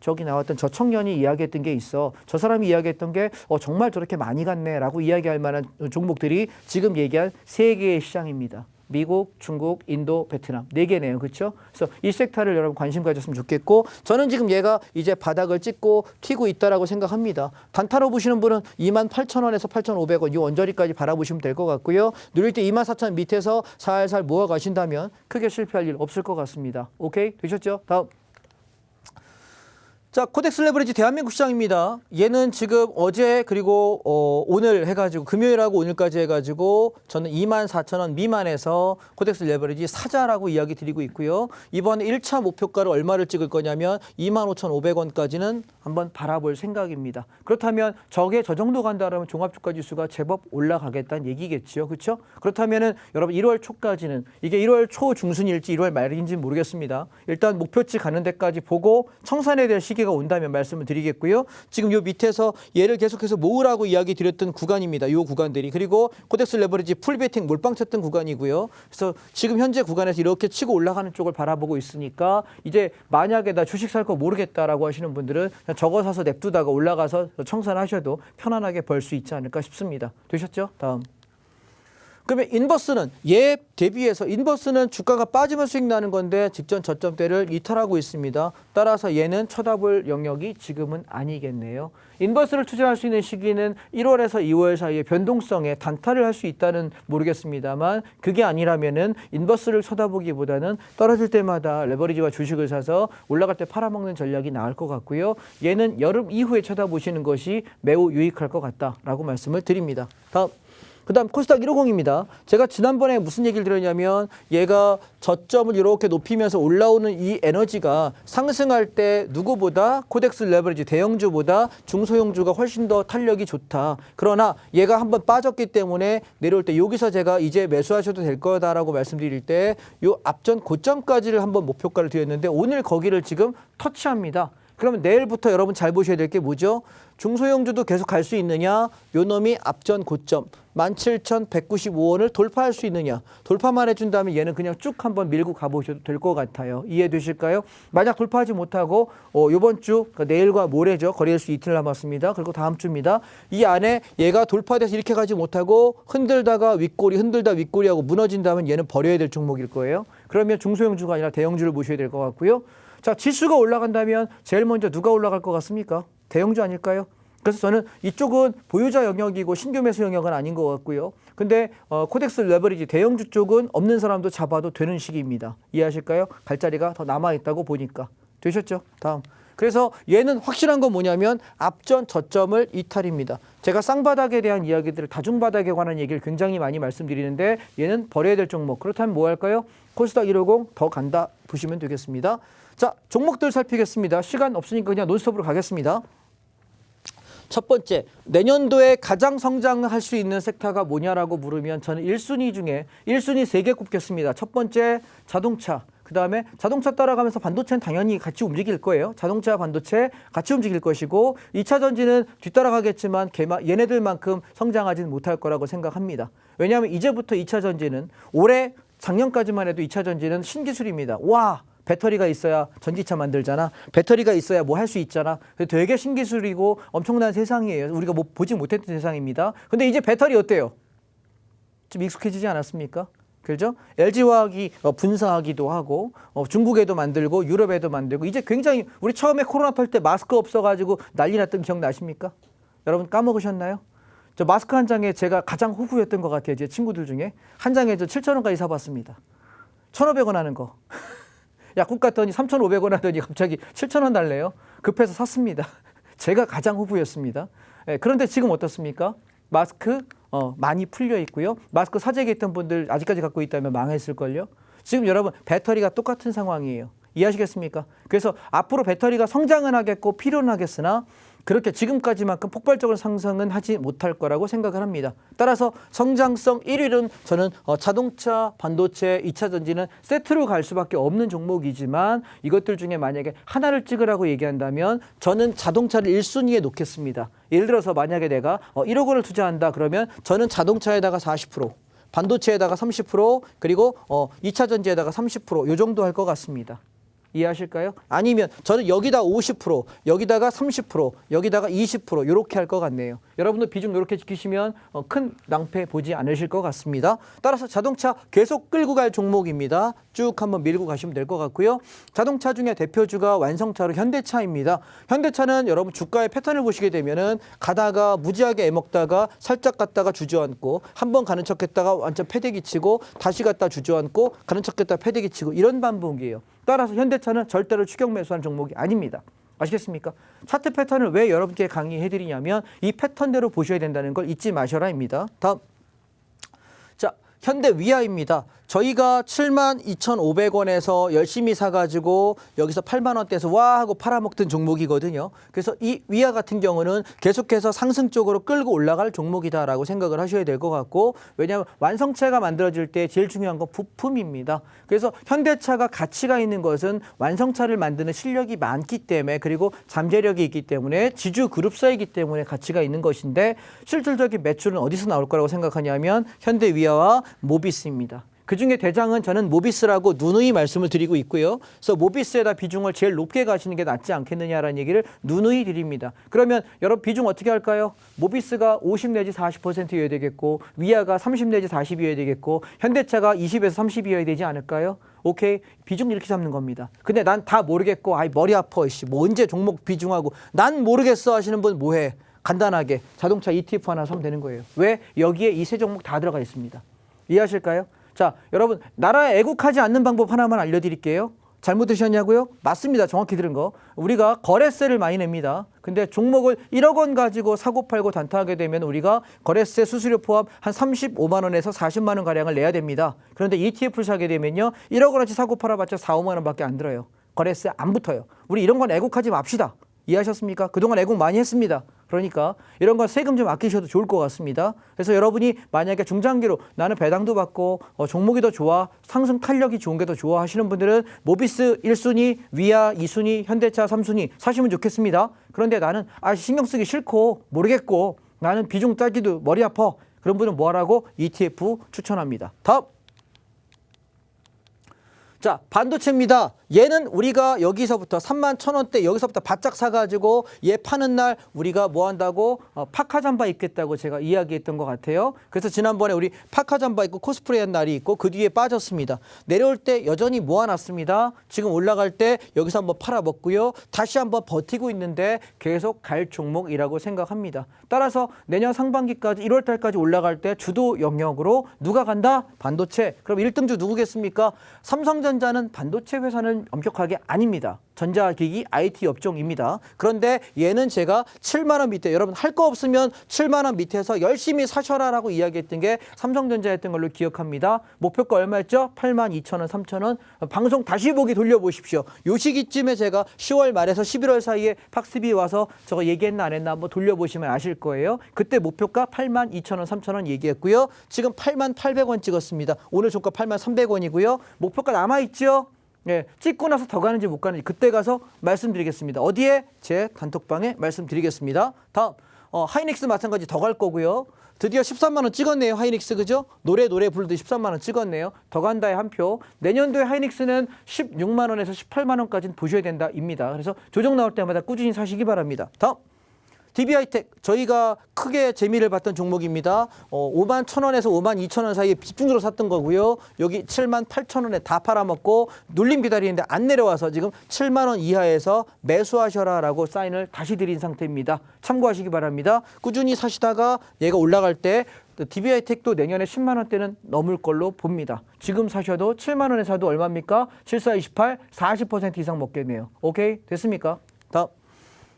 저기 나왔던 저 청년이 이야기했던 게 있어. 저 사람이 이야기했던 게 정말 저렇게 많이 갔네 라고 이야기할 만한 종목들이 지금 얘기한 3개의 시장입니다. 미국, 중국, 인도, 베트남 4개네요. 그렇죠? 그래서 이 섹터를 여러분 관심 가졌으면 좋겠고 저는 지금 얘가 이제 바닥을 찍고 튀고 있다라고 생각합니다. 단타로 보시는 분은 28,000원에서 8,500원 이 언저리까지 바라보시면 될 것 같고요. 누릴 때 24,000원 밑에서 살살 모아 가신다면 크게 실패할 일 없을 것 같습니다. 오케이? 되셨죠? 다음. 자, 코덱스 레버리지 대한민국 시장입니다. 얘는 지금 어제 그리고 오늘 해가지고 금요일하고 오늘까지 해가지고 저는 24,000원 미만에서 코덱스 레버리지 사자라고 이야기 드리고 있고요. 이번에 1차 목표가를 얼마를 찍을 거냐면 25,500원까지는 한번 바라볼 생각입니다. 그렇다면 저게 저 정도 간다면 종합주가 지수가 제법 올라가겠다는 얘기겠죠. 그렇죠? 그렇다면은 여러분 1월 초까지는 이게 1월 초 중순일지 1월 말인지 모르겠습니다. 일단 목표치 가는 데까지 보고 청산해야 될 시기가 온다면 말씀을 드리겠고요. 지금 요 밑에서 얘를 계속해서 모으라고 이야기 드렸던 구간입니다. 요 구간들이. 그리고 코덱스 레버리지 풀베팅 몰빵 쳤던 구간이고요. 그래서 지금 현재 구간에서 이렇게 치고 올라가는 쪽을 바라보고 있으니까 이제 만약에 나 주식 살 거 모르겠다라고 하시는 분들은 그냥 저거 사서 냅두다가 올라가서 청산하셔도 편안하게 벌 수 있지 않을까 싶습니다. 되셨죠? 다음. 그러면 인버스는 얘 대비해서 인버스는 주가가 빠지면 수익 나는 건데 직전 저점대를 이탈하고 있습니다. 따라서 얘는 쳐다볼 영역이 지금은 아니겠네요. 인버스를 투자할 수 있는 시기는 1월에서 2월 사이에 변동성에 단타를 할 수 있다는 모르겠습니다만 그게 아니라면은 인버스를 쳐다보기보다는 떨어질 때마다 레버리지와 주식을 사서 올라갈 때 팔아먹는 전략이 나을 것 같고요. 얘는 여름 이후에 쳐다보시는 것이 매우 유익할 것 같다라고 말씀을 드립니다. 그다음 코스닥 150입니다. 제가 지난번에 무슨 얘기를 드렸냐면 얘가 저점을 이렇게 높이면서 올라오는 이 에너지가 상승할 때 누구보다 코덱스 레버리지 대형주보다 중소형주가 훨씬 더 탄력이 좋다. 그러나 얘가 한번 빠졌기 때문에 내려올 때 여기서 제가 이제 매수하셔도 될 거다라고 말씀드릴 때 이 앞전 고점까지를 한번 목표가를 드렸는데 오늘 거기를 지금 터치합니다. 그러면 내일부터 여러분 잘 보셔야 될 게 뭐죠? 중소형주도 계속 갈 수 있느냐? 요 놈이 앞전 고점 17,195원을 돌파할 수 있느냐? 돌파만 해준다면 얘는 그냥 쭉 한번 밀고 가보셔도 될 것 같아요. 이해되실까요? 만약 돌파하지 못하고 요번 주 그러니까 내일과 모레죠. 거래일 수 이틀 남았습니다. 그리고 다음 주입니다. 이 안에 얘가 돌파돼서 이렇게 가지 못하고 흔들다가 윗꼬리 흔들다 윗꼬리하고 무너진다면 얘는 버려야 될 종목일 거예요. 그러면 중소형주가 아니라 대형주를 보셔야 될 것 같고요. 자, 지수가 올라간다면 제일 먼저 누가 올라갈 것 같습니까? 대형주 아닐까요? 그래서 저는 이쪽은 보유자 영역이고 신규 매수 영역은 아닌 것 같고요. 근데 코덱스 레버리지 대형주 쪽은 없는 사람도 잡아도 되는 시기입니다. 이해하실까요? 갈 자리가 더 남아있다고 보니까. 되셨죠? 다음. 그래서 얘는 확실한 건 뭐냐면 앞전 저점을 이탈입니다. 제가 쌍바닥에 대한 이야기들을 다중바닥에 관한 얘기를 굉장히 많이 말씀드리는데 얘는 버려야 될 종목. 그렇다면 뭐 할까요? 코스닥 150 더 간다 보시면 되겠습니다. 자, 종목들 살피겠습니다. 시간 없으니까 그냥 논스톱으로 가겠습니다. 첫 번째, 내년도에 가장 성장할 수 있는 섹터가 뭐냐라고 물으면 저는 1순위 중에 1순위 3개 꼽겠습니다. 첫 번째, 자동차. 그 다음에 자동차 따라가면서 반도체는 당연히 같이 움직일 거예요. 자동차, 반도체 같이 움직일 것이고 2차 전지는 뒤따라가겠지만 얘네들만큼 성장하지는 못할 거라고 생각합니다. 왜냐하면 이제부터 2차 전지는 올해 작년까지만 해도 2차 전지는 신기술입니다. 와! 배터리가 있어야 전기차 만들잖아. 배터리가 있어야 뭐 할 수 있잖아. 되게 신기술이고 엄청난 세상이에요. 우리가 뭐 보지 못했던 세상입니다. 근데 이제 배터리 어때요? 좀 익숙해지지 않았습니까? 그렇죠? LG화학이 분사하기도 하고 중국에도 만들고 유럽에도 만들고 이제 굉장히 우리 처음에 코로나 털 때 마스크 없어가지고 난리 났던 기억 나십니까? 여러분 까먹으셨나요? 저 마스크 한 장에 제가 가장 호구였던 것 같아요. 제 친구들 중에. 한 장에 저 7,000원까지 사봤습니다. 1,500원 하는 거. 약국 갔더니 3,500원 하더니 갑자기 7,000원 달래요. 급해서 샀습니다. 제가 가장 후보였습니다. 그런데 지금 어떻습니까? 마스크 많이 풀려 있고요. 마스크 사재기 했던 분들 아직까지 갖고 있다면 망했을걸요. 지금 여러분 배터리가 똑같은 상황이에요. 이해하시겠습니까? 그래서 앞으로 배터리가 성장은 하겠고 필요는 하겠으나 그렇게 지금까지만큼 폭발적인 상승은 하지 못할 거라고 생각을 합니다. 따라서 성장성 1위는 저는 자동차, 반도체, 2차 전지는 세트로 갈 수밖에 없는 종목이지만 이것들 중에 만약에 하나를 찍으라고 얘기한다면 저는 자동차를 1순위에 놓겠습니다. 예를 들어서 만약에 내가 1억 원을 투자한다 그러면 저는 자동차에다가 40%, 반도체에다가 30%, 그리고 2차 전지에다가 30%, 요 정도 할 것 같습니다. 이해하실까요? 아니면 저는 여기다 50%, 여기다가 30%, 여기다가 20% 이렇게 할 것 같네요. 여러분도 비중 이렇게 지키시면 큰 낭패 보지 않으실 것 같습니다. 따라서 자동차 계속 끌고 갈 종목입니다. 쭉 한번 밀고 가시면 될 것 같고요. 자동차 중에 대표주가 완성차로 현대차입니다. 현대차는 여러분 주가의 패턴을 보시게 되면은 가다가 무지하게 애먹다가 살짝 갔다가 주저앉고 한번 가는 척했다가 완전 패대기 치고 다시 갔다 주저앉고 가는 척했다가 패대기 치고 이런 반복이에요. 따라서 현대차는 절대로 추격 매수한 종목이 아닙니다. 아시겠습니까? 차트 패턴을 왜 여러분께 강의해드리냐면 이 패턴대로 보셔야 된다는 걸 잊지 마셔라입니다. 다음. 자, 현대위아입니다. 저희가 72,500원에서 열심히 사가지고 여기서 8만 원대에서 와 하고 팔아먹던 종목이거든요. 그래서 이 위아 같은 경우는 계속해서 상승 쪽으로 끌고 올라갈 종목이다라고 생각을 하셔야 될 것 같고 왜냐하면 완성차가 만들어질 때 제일 중요한 건 부품입니다. 그래서 현대차가 가치가 있는 것은 완성차를 만드는 실력이 많기 때문에 그리고 잠재력이 있기 때문에 지주 그룹사이기 때문에 가치가 있는 것인데 실질적인 매출은 어디서 나올 거라고 생각하냐면 현대위아와 모비스입니다. 그중에 대장은 저는 모비스라고 누누이 말씀을 드리고 있고요. 그래서 모비스에다 비중을 제일 높게 가시는 게 낫지 않겠느냐라는 얘기를 누누이 드립니다. 그러면 여러분 비중 어떻게 할까요? 모비스가 50 내지 40%여야 되겠고 위아가 30 내지 40이어야 되겠고 현대차가 20에서 30이어야 되지 않을까요? 오케이, 비중 이렇게 잡는 겁니다. 근데 난 다 모르겠고 아이 머리 아파 씨, 뭐 언제 종목 비중하고 난 모르겠어 하시는 분 뭐해? 간단하게 자동차 ETF 하나 사면 되는 거예요. 왜? 여기에 이 세 종목 다 들어가 있습니다. 이해하실까요? 자, 여러분 나라에 애국하지 않는 방법 하나만 알려드릴게요. 잘못 드셨냐고요? 맞습니다. 정확히 들은 거. 우리가 거래세를 많이 냅니다. 근데 종목을 1억 원 가지고 사고 팔고 단타하게 되면 우리가 거래세 수수료 포함 한 35만 원에서 40만 원 가량을 내야 됩니다. 그런데 ETF를 사게 되면요. 1억 원어치 사고 팔아봤자 4, 5만 원밖에 안 들어요. 거래세 안 붙어요. 우리 이런 건 애국하지 맙시다. 이해하셨습니까? 그동안 애국 많이 했습니다. 그러니까 이런 건 세금 좀 아끼셔도 좋을 것 같습니다. 그래서 여러분이 만약에 중장기로 나는 배당도 받고 종목이 더 좋아, 상승 탄력이 좋은 게 더 좋아 하시는 분들은 모비스 1순위, 위아 2순위, 현대차 3순위 사시면 좋겠습니다. 그런데 나는 신경 쓰기 싫고 모르겠고 나는 비중 따기도 머리 아파. 그런 분은 뭐 하라고? ETF 추천합니다. 다음. 자, 반도체입니다. 얘는 우리가 여기서부터 31,000원대 여기서부터 바짝 사가지고 얘 파는 날 우리가 뭐 한다고 파카잠바 입겠다고 제가 이야기했던 것 같아요. 그래서 지난번에 우리 파카잠바 입고 코스프레 한 날이 있고 그 뒤에 빠졌습니다. 내려올 때 여전히 모아놨습니다. 지금 올라갈 때 여기서 한번 팔아먹고요. 다시 한번 버티고 있는데 계속 갈 종목이라고 생각합니다. 따라서 내년 상반기까지 1월 달까지 올라갈 때 주도 영역으로 누가 간다? 반도체. 그럼 1등주 누구겠습니까? 삼성전자는 반도체 회사는 엄격하게 아닙니다. 전자기기 IT 업종입니다. 그런데 얘는 제가 7만 원 밑에 여러분 할 거 없으면 7만 원 밑에서 열심히 사셔라라고 이야기했던 게 삼성전자였던 걸로 기억합니다. 목표가 얼마였죠? 82,000원, 3,000원. 방송 다시 보기 돌려보십시오. 요 시기쯤에 제가 10월 말에서 11월 사이에 팍스비 와서 저거 얘기했나 안 했나 한번 돌려보시면 아실 거예요. 그때 목표가 82,000원, 3,000원 얘기했고요. 지금 88,800원 찍었습니다. 오늘 종가 83,300원이고요. 목표가 남아있죠? 예, 찍고 나서 더 가는지 못 가는지 그때 가서 말씀드리겠습니다. 어디에? 제 단톡방에 말씀드리겠습니다. 다음, 하이닉스 마찬가지 더 갈 거고요. 드디어 13만 원 찍었네요. 하이닉스 그죠? 노래 부르듯이 13만 원 찍었네요. 더 간다에 한 표. 내년도에 하이닉스는 16만 원에서 18만 원까지는 보셔야 된다입니다. 그래서 조정 나올 때마다 꾸준히 사시기 바랍니다. 다음. DB하이텍 저희가 크게 재미를 봤던 종목입니다. 5만 1,000원에서 5만 2,000원 사이에 집중적으로 샀던 거고요. 여기 7만 8,000원에 다 팔아먹고 눌림 기다리는데 안 내려와서 지금 7만 원 이하에서 매수하셔라라고 사인을 다시 드린 상태입니다. 참고하시기 바랍니다. 꾸준히 사시다가 얘가 올라갈 때 DB하이텍도 내년에 10만 원대는 넘을 걸로 봅니다. 지금 사셔도 7만 원에 사도 얼마입니까? 7, 4, 28, 40% 이상 먹겠네요. 오케이? 됐습니까? 다음.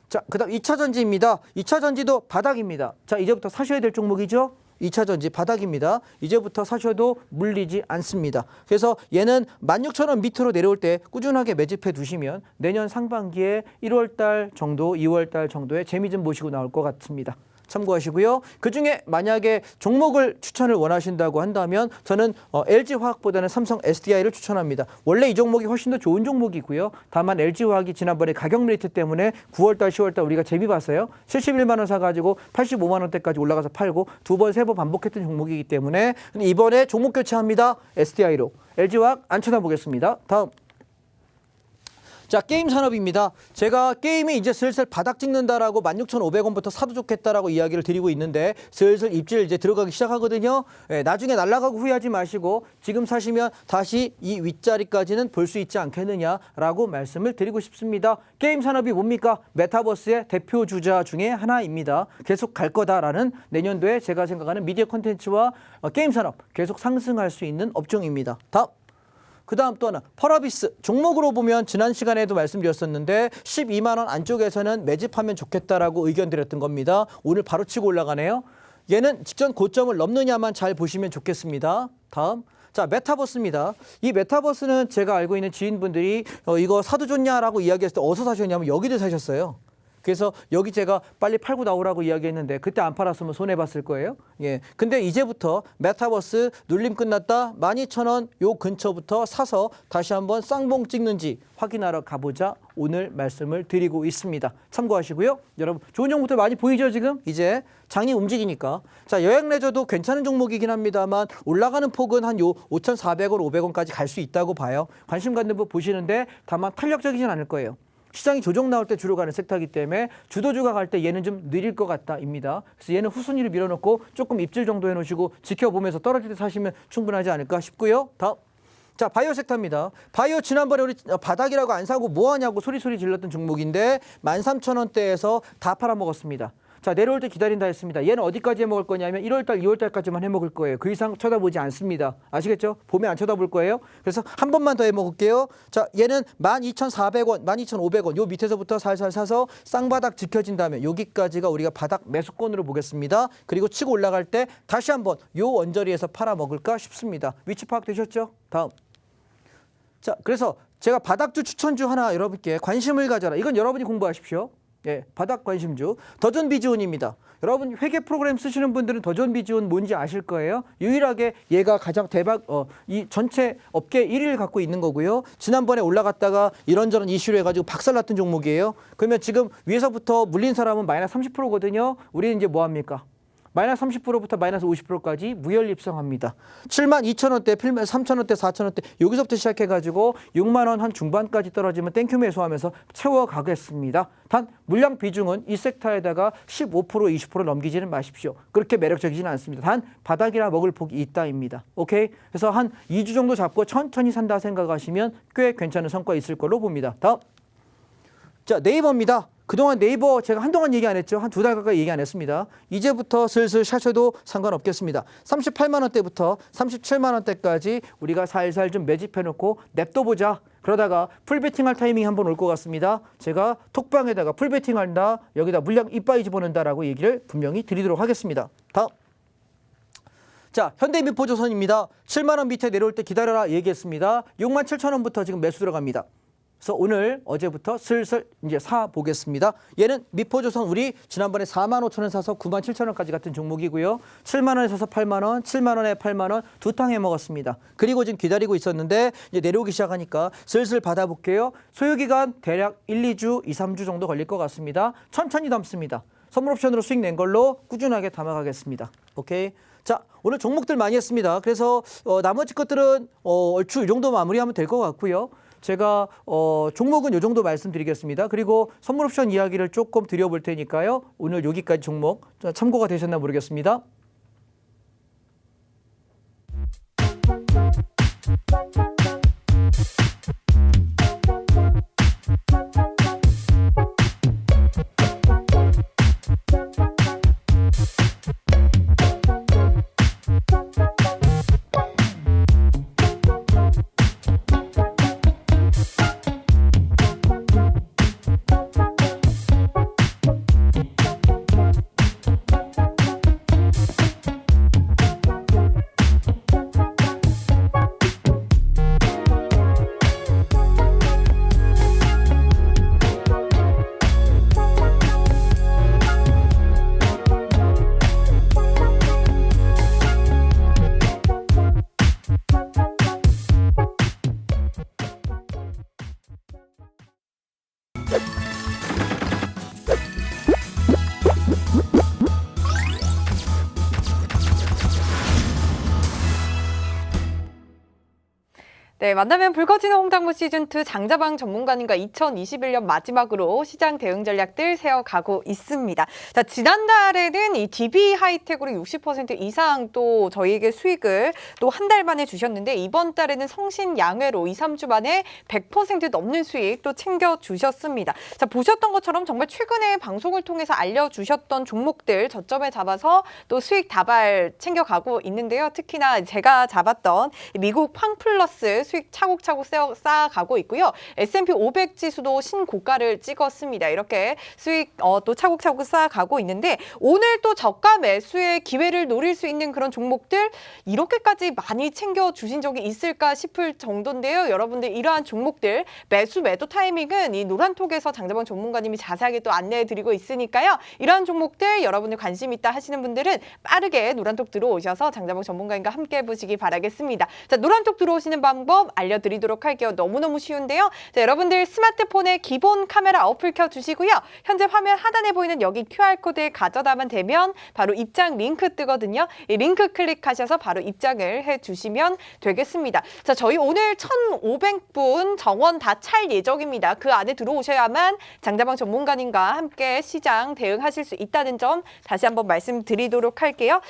자, 그 다음 2차 전지입니다. 2차 전지도 바닥입니다. 자, 이제부터 사셔야 될 종목이죠? 2차 전지 바닥입니다. 이제부터 사셔도 물리지 않습니다. 그래서 얘는 16,000원 밑으로 내려올 때 꾸준하게 매집해 두시면 내년 상반기에 1월 달 정도, 2월 달 정도에 재미 좀 보시고 나올 것 같습니다. 참고하시고요. 그중에 만약에 종목을 추천을 원하신다고 한다면 저는 LG화학보다는 삼성 SDI를 추천합니다. 원래 이 종목이 훨씬 더 좋은 종목이고요. 다만 LG화학이 지난번에 가격 메리트 때문에 9월달, 10월달 우리가 재미 봤어요. 71만 원 사가지고 85만 원대까지 올라가서 팔고 두 번, 세 번 반복했던 종목이기 때문에 이번에 종목 교체합니다. SDI로. LG화학 안 쳐다보겠습니다. 다음. 자, 게임 산업입니다. 제가 게임이 이제 슬슬 바닥 찍는다라고 16,500원부터 사도 좋겠다라고 이야기를 드리고 있는데 슬슬 입질 이제 들어가기 시작하거든요. 예, 나중에 날아가고 후회하지 마시고 지금 사시면 다시 이 윗자리까지는 볼 수 있지 않겠느냐라고 말씀을 드리고 싶습니다. 게임 산업이 뭡니까? 메타버스의 대표 주자 중에 하나입니다. 계속 갈 거다라는 내년도에 제가 생각하는 미디어 콘텐츠와 게임 산업 계속 상승할 수 있는 업종입니다. 다음. 그 다음 또 하나 펄어비스 종목으로 보면 지난 시간에도 말씀드렸었는데 12만 원 안쪽에서는 매집하면 좋겠다라고 의견 드렸던 겁니다. 오늘 바로 치고 올라가네요. 얘는 직전 고점을 넘느냐만 잘 보시면 좋겠습니다. 다음. 자, 메타버스입니다. 이 메타버스는 제가 알고 있는 지인분들이 이거 사도 좋냐라고 이야기했을 때 어디서 사셨냐면 여기를 사셨어요. 그래서 여기 제가 빨리 팔고 나오라고 이야기했는데 그때 안 팔았으면 손해 봤을 거예요. 예. 근데 이제부터 메타버스 눌림 끝났다. 12,000원 요 근처부터 사서 다시 한번 쌍봉 찍는지 확인하러 가보자. 오늘 말씀을 드리고 있습니다. 참고하시고요. 여러분 좋은 종목들 많이 보이죠 지금? 이제 장이 움직이니까. 자, 여행 레저도 괜찮은 종목이긴 합니다만 올라가는 폭은 한 요 5,400원, 500원까지 갈 수 있다고 봐요. 관심 갖는 분 보시는데 다만 탄력적이진 않을 거예요. 시장이 조정 나올 때 주로 가는 섹터이기 때문에 주도주가 갈 때 얘는 좀 느릴 것 같다입니다. 그래서 얘는 후순위로 밀어놓고 조금 입질 정도 해놓으시고 지켜보면서 떨어질 때 사시면 충분하지 않을까 싶고요. 다음. 자, 바이오 섹터입니다. 바이오 지난번에 우리 바닥이라고 안 사고 뭐 하냐고 소리소리 질렀던 종목인데 13,000원대에서 다 팔아먹었습니다. 자, 내려올 때 기다린다 했습니다. 얘는 어디까지 해먹을 거냐면 1월달, 2월달까지만 해먹을 거예요. 그 이상 쳐다보지 않습니다. 아시겠죠? 봄에 안 쳐다볼 거예요. 그래서 한 번만 더 해먹을게요. 자, 얘는 12,400원, 12,500원 요 밑에서부터 살살 사서 쌍바닥 지켜진 다음에 여기까지가 우리가 바닥 매수권으로 보겠습니다. 그리고 치고 올라갈 때 다시 한번 요 언저리에서 팔아먹을까 싶습니다. 위치 파악되셨죠? 다음. 자, 그래서 제가 바닥주 추천주 하나 여러분께 관심을 가져라. 이건 여러분이 공부하십시오. 예, 바닥 관심주 더존 비즈온입니다. 여러분 회계 프로그램 쓰시는 분들은 더존 비즈온 뭔지 아실 거예요. 유일하게 얘가 가장 대박 이 전체 업계 1위를 갖고 있는 거고요. 지난번에 올라갔다가 이런저런 이슈로 해가지고 박살났던 종목이에요. 그러면 지금 위에서부터 물린 사람은 마이너스 30%거든요. 우리는 이제 뭐 합니까? 마이너스 30%부터 마이너스 50%까지 무혈 입성합니다. 72,000원대, 3,000원대, 4,000원대 여기서부터 시작해가지고 6만 원 한 중반까지 떨어지면 땡큐 매수하면서 채워가겠습니다. 단 물량 비중은 이 섹터에다가 15%, 20% 넘기지는 마십시오. 그렇게 매력적이지는 않습니다. 단 바닥이나 먹을 폭이 있다입니다. 오케이? 그래서 한 2주 정도 잡고 천천히 산다 생각하시면 꽤 괜찮은 성과 있을 걸로 봅니다. 다음. 자, 네이버입니다. 그동안 네이버 제가 한동안 얘기 안 했죠. 한 2달 가까이 얘기 안 했습니다. 이제부터 슬슬 샷셔도 상관없겠습니다. 38만 원대부터 37만 원대까지 우리가 살살 좀 매집해놓고 냅둬보자. 그러다가 풀베팅할 타이밍이 한번 올 것 같습니다. 제가 톡방에다가 풀베팅한다. 여기다 물량 이빠이 집어넣는다라고 얘기를 분명히 드리도록 하겠습니다. 다음. 자, 현대미포조선입니다. 7만 원 밑에 내려올 때 기다려라 얘기했습니다. 6만 7천 원부터 지금 매수 들어갑니다. 그래서 오늘 어제부터 슬슬 이제 사 보겠습니다. 얘는 미포조선 우리 지난번에 4만 5천 원 사서 9만 7천 원까지 같은 종목이고요. 7만 원에 사서 8만 원, 7만 원에 8만 원 두 탕 해 먹었습니다. 그리고 지금 기다리고 있었는데 이제 내려오기 시작하니까 슬슬 받아볼게요. 소요 기간 대략 1, 2주, 2, 3주 정도 걸릴 것 같습니다. 천천히 담습니다. 선물 옵션으로 수익 낸 걸로 꾸준하게 담아가겠습니다. 오케이. 자, 오늘 종목들 많이 했습니다. 그래서 나머지 것들은 얼추 이 정도 마무리하면 될 것 같고요. 제가 종목은 이 정도 말씀드리겠습니다. 그리고 선물 옵션 이야기를 조금 드려볼 테니까요. 오늘 여기까지 종목 참고가 되셨나 모르겠습니다. 네, 만나면 붉어지는 홍당무 시즌2 장자방 전문가님과 2021년 마지막으로 시장 대응 전략들 세워가고 있습니다. 자, 지난달에는 이 DB 하이텍으로 60% 이상 또 저희에게 수익을 또 한 달 만에 주셨는데 이번 달에는 성신 양회로 2, 3주 만에 100% 넘는 수익 또 챙겨주셨습니다. 자, 보셨던 것처럼 정말 최근에 방송을 통해서 알려주셨던 종목들 저점에 잡아서 또 수익 다발 챙겨가고 있는데요. 특히나 제가 잡았던 미국 팡플러스 수익 수익 차곡차곡 쌓아가고 있고요. S&P 500 지수도 신고가를 찍었습니다. 이렇게 수익 또 차곡차곡 쌓아가고 있는데 오늘 또 저가 매수의 기회를 노릴 수 있는 그런 종목들 이렇게까지 많이 챙겨주신 적이 있을까 싶을 정도인데요. 여러분들 이러한 종목들 매수 매도 타이밍은 이 노란톡에서 장자방 전문가님이 자세하게 또 안내해드리고 있으니까요. 이러한 종목들 여러분들 관심 있다 하시는 분들은 빠르게 노란톡 들어오셔서 장자방 전문가님과 함께 해보시기 바라겠습니다. 자, 노란톡 들어오시는 방법 알려드리도록 할게요. 너무너무 쉬운데요. 자, 여러분들 스마트폰에 기본 카메라 어플 켜주시고요. 현재 화면 하단에 보이는 여기 QR코드에 가져다만 되면 바로 입장 링크 뜨거든요. 이 링크 클릭하셔서 바로 입장을 해주시면 되겠습니다. 자, 저희 오늘 1,500분 정원 다 찰 예정입니다. 그 안에 들어오셔야만 장자방 전문가님과 함께 시장 대응하실 수 있다는 점 다시 한번 말씀드리도록 할게요.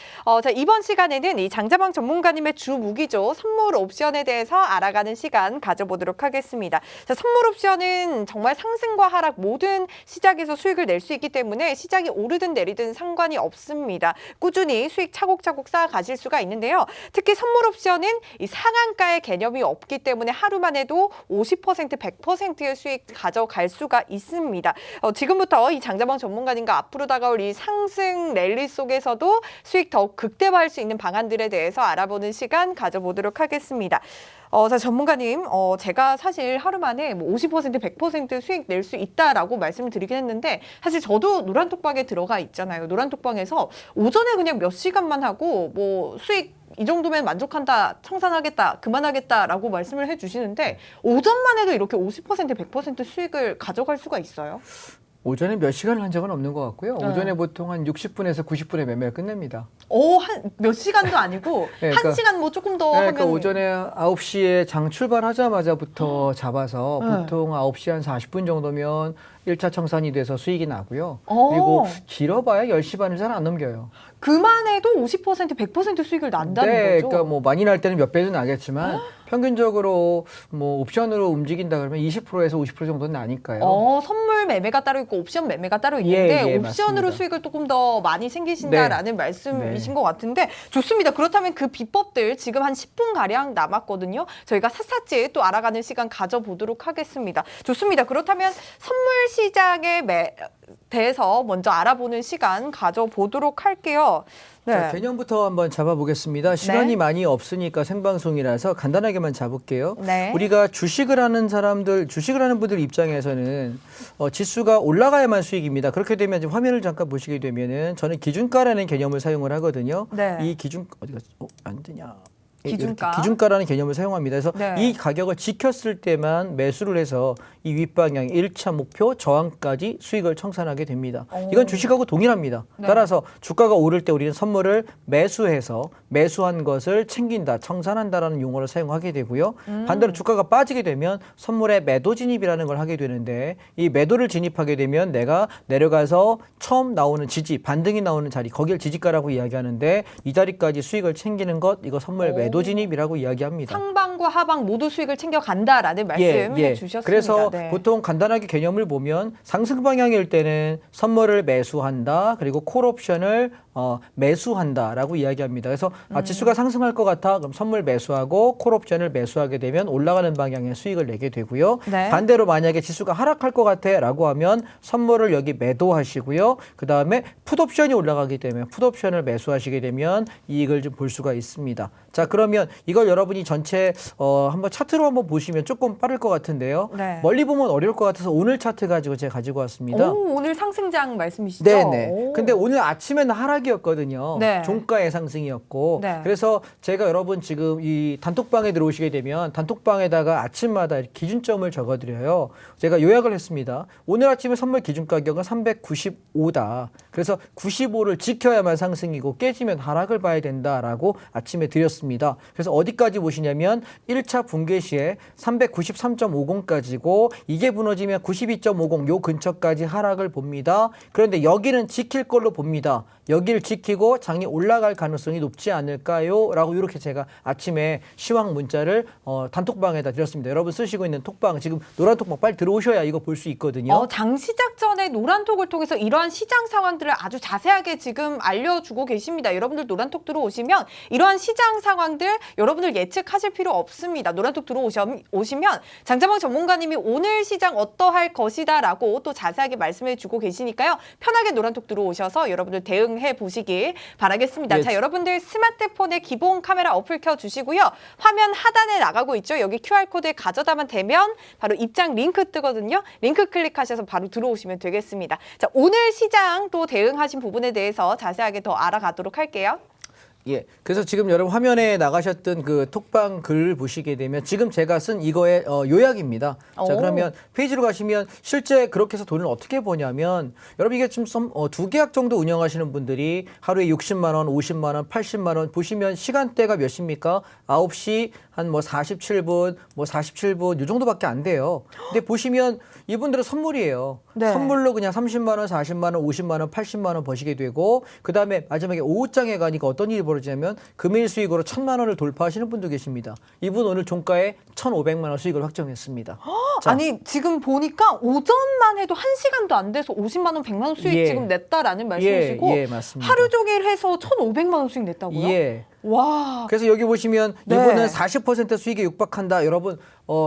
자, 이번 시간에는 이 장자방 전문가님의 주 무기죠. 선물 옵션에 대해서 알아가는 시간 가져보도록 하겠습니다. 자, 선물 옵션은 정말 상승과 하락 모든 시장에서 수익을 낼 수 있기 때문에 시장이 오르든 내리든 상관이 없습니다. 꾸준히 수익 차곡차곡 쌓아가실 수가 있는데요. 특히 선물 옵션은 이 상한가의 개념이 없기 때문에 하루만 해도 50%, 100%의 수익 가져갈 수가 있습니다. 지금부터 이 장자방 전문가님과 앞으로 다가올 이 상승 랠리 속에서도 수익 더욱 극대화할 수 있는 방안들에 대해서 알아보는 시간 가져보도록 하겠습니다. 자, 전문가님, 제가 사실 하루 만에 뭐 50%, 100% 수익 낼 수 있다라고 말씀을 드리긴 했는데 사실 저도 노란톡방에 들어가 있잖아요. 노란톡방에서 오전에 그냥 몇 시간만 하고 뭐 수익 이 정도면 만족한다, 청산하겠다, 그만하겠다라고 말씀을 해주시는데 오전만 해도 이렇게 50%, 100% 수익을 가져갈 수가 있어요? 오전에 몇 시간을 한 적은 없는 것 같고요. 오전에 보통 한 60분에서 90분에 매매를 끝냅니다. 몇 시간도 아니고 네, 한 시간 뭐 조금 더 하면. 그러니까 오전에 9시에 장 출발하자마자부터 잡아서 보통 9시 한 40분 정도면 1차 청산이 돼서 수익이 나고요. 그리고 길어봐야 10시 반을 잘 안 넘겨요. 그만해도 50%, 100% 수익을 난다는 네, 거죠? 그러니까 뭐 많이 날 때는 몇 배도 나겠지만 평균적으로 뭐 옵션으로 움직인다 그러면 20%에서 50% 정도는 나니까요. 선물 매매가 따로 있고 옵션 매매가 따로 있는데 예, 옵션으로 맞습니다. 수익을 조금 더 많이 생기신다라는 말씀이신 것 같은데 좋습니다. 그렇다면 그 비법들 지금 한 10분가량 남았거든요. 저희가 샅샅이 또 알아가는 시간 가져보도록 하겠습니다. 좋습니다. 그렇다면 선물 시장에 대해서 먼저 알아보는 시간 가져보도록 할게요. 네. 자, 개념부터 한번 잡아보겠습니다. 시간이 많이 없으니까 생방송이라서 간단하게만 잡을게요. 네. 우리가 주식을 하는 분들 입장에서는 지수가 올라가야만 수익입니다. 그렇게 되면 지금 화면을 잠깐 보시게 되면은 저는 기준가라는 개념을 사용을 하거든요. 네. 이 기준 어디가 안 되냐? 기준가. 기준가라는 개념을 사용합니다. 그래서 이 가격을 지켰을 때만 매수를 해서 이 윗방향 1차 목표 저항까지 수익을 청산하게 됩니다. 이건 주식하고 동일합니다. 따라서 주가가 오를 때 우리는 선물을 매수해서 매수한 것을 챙긴다, 청산한다라는 용어를 사용하게 되고요. 반대로 주가가 빠지게 되면 선물에 매도 진입이라는 걸 하게 되는데 이 매도를 진입하게 되면 내가 내려가서 처음 나오는 지지, 반등이 나오는 자리, 거기를 지지가라고 이야기하는데 이 자리까지 수익을 챙기는 것, 이거 선물 매도 진입이라고 이야기합니다. 상방과 하방 모두 수익을 챙겨간다라는 말씀 해주셨습니다. 그래서 보통 간단하게 개념을 보면 상승 방향일 때는 선물을 매수한다. 그리고 콜옵션을 매수한다라고 이야기합니다. 그래서 지수가 상승할 것 같아. 그럼 선물 매수하고 콜옵션을 매수하게 되면 올라가는 방향의 수익을 내게 되고요. 반대로 만약에 지수가 하락할 것 같아라고 하면 선물을 여기 매도하시고요. 그 다음에 풋옵션이 올라가기 때문에 풋옵션을 매수하시게 되면 이익을 좀 볼 수가 있습니다. 자, 그러면 이걸 여러분이 전체 한번 차트로 한번 보시면 조금 빠를 것 같은데요. 멀리 보면 어려울 것 같아서 오늘 차트 가지고 제가 가지고 왔습니다. 오늘 상승장 말씀이시죠? 네네. 근데 오늘 아침에는 하락이었거든요. 네. 종가의 상승이었고. 그래서 제가 여러분 지금 이 단톡방에 들어오시게 되면 단톡방에다가 아침마다 기준점을 적어드려요. 제가 요약을 했습니다. 오늘 아침에 선물 기준 가격은 395다. 그래서 95를 지켜야만 상승이고 깨지면 하락을 봐야 된다라고 아침에 드렸습니다. 그래서 어디까지 보시냐면 1차 붕괴 시에 393.50까지고 이게 무너지면 92.50 요 근처까지 하락을 봅니다. 그런데 여기는 지킬 걸로 봅니다. 여기를 지키고 장이 올라갈 가능성이 높지 않을까요? 라고 이렇게 제가 아침에 시황 문자를 단톡방에다 드렸습니다. 여러분 쓰시고 있는 톡방 지금 노란 톡방 빨리 들어오셔야 이거 볼 수 있거든요. 장 시작 전에 노란톡을 통해서 이러한 시장 상황들을 아주 자세하게 지금 알려주고 계십니다. 여러분들 노란톡 들어오시면 이러한 시장 상황들 여러분들 예측하실 필요 없습니다. 노란톡 들어오시면 장자방 전문가님이 오늘 시장 어떠할 것이다라고 또 자세하게 말씀해 주고 계시니까요. 편하게 노란톡 들어오셔서 여러분들 대응해 보시길 바라겠습니다. 네. 자, 여러분들 스마트폰에 기본 카메라 어플 켜주시고요. 화면 하단에 나가고 있죠. 여기 QR코드에 가져다만 대면 바로 입장 링크 뜨거든요. 링크 클릭하셔서 바로 들어오시면 되겠습니다. 자, 오늘 시장 또 대응하신 부분에 대해서 자세하게 더 알아가도록 할게요. 예. 그래서 지금 여러분 화면에 나가셨던 그 톡방 글 보시게 되면 지금 제가 쓴 이거의 요약입니다. 자, 오. 그러면 페이지로 가시면 실제 그렇게 해서 돈을 어떻게 버냐면 여러분 이게 지금 두 계약 정도 운영하시는 분들이 하루에 60만 원, 50만 원, 80만 원 보시면 시간대가 몇 시입니까? 9시 한 뭐 47분, 뭐 47분 이 정도밖에 안 돼요. 근데 보시면 이분들은 선물이에요. 네. 선물로 그냥 30만 원, 40만 원, 50만 원, 80만 원 버시게 되고 그다음에 마지막에 오후장에 가니까 어떤 일이 벌어지냐면 금일 수익으로 1,000만 원을 돌파하시는 분도 계십니다. 이분 오늘 종가에 1,500만 원 수익을 확정했습니다. 자, 아니 지금 보니까 오전만 해도 1시간도 안 돼서 50만 원, 100만 원 수익 예. 지금 냈다라는 말씀이시고 예, 맞습니다. 하루 종일 해서 1,500만 원 수익 냈다고요? 예. 와. 그래서 여기 보시면 네. 이분은 40% 수익에 육박한다. 여러분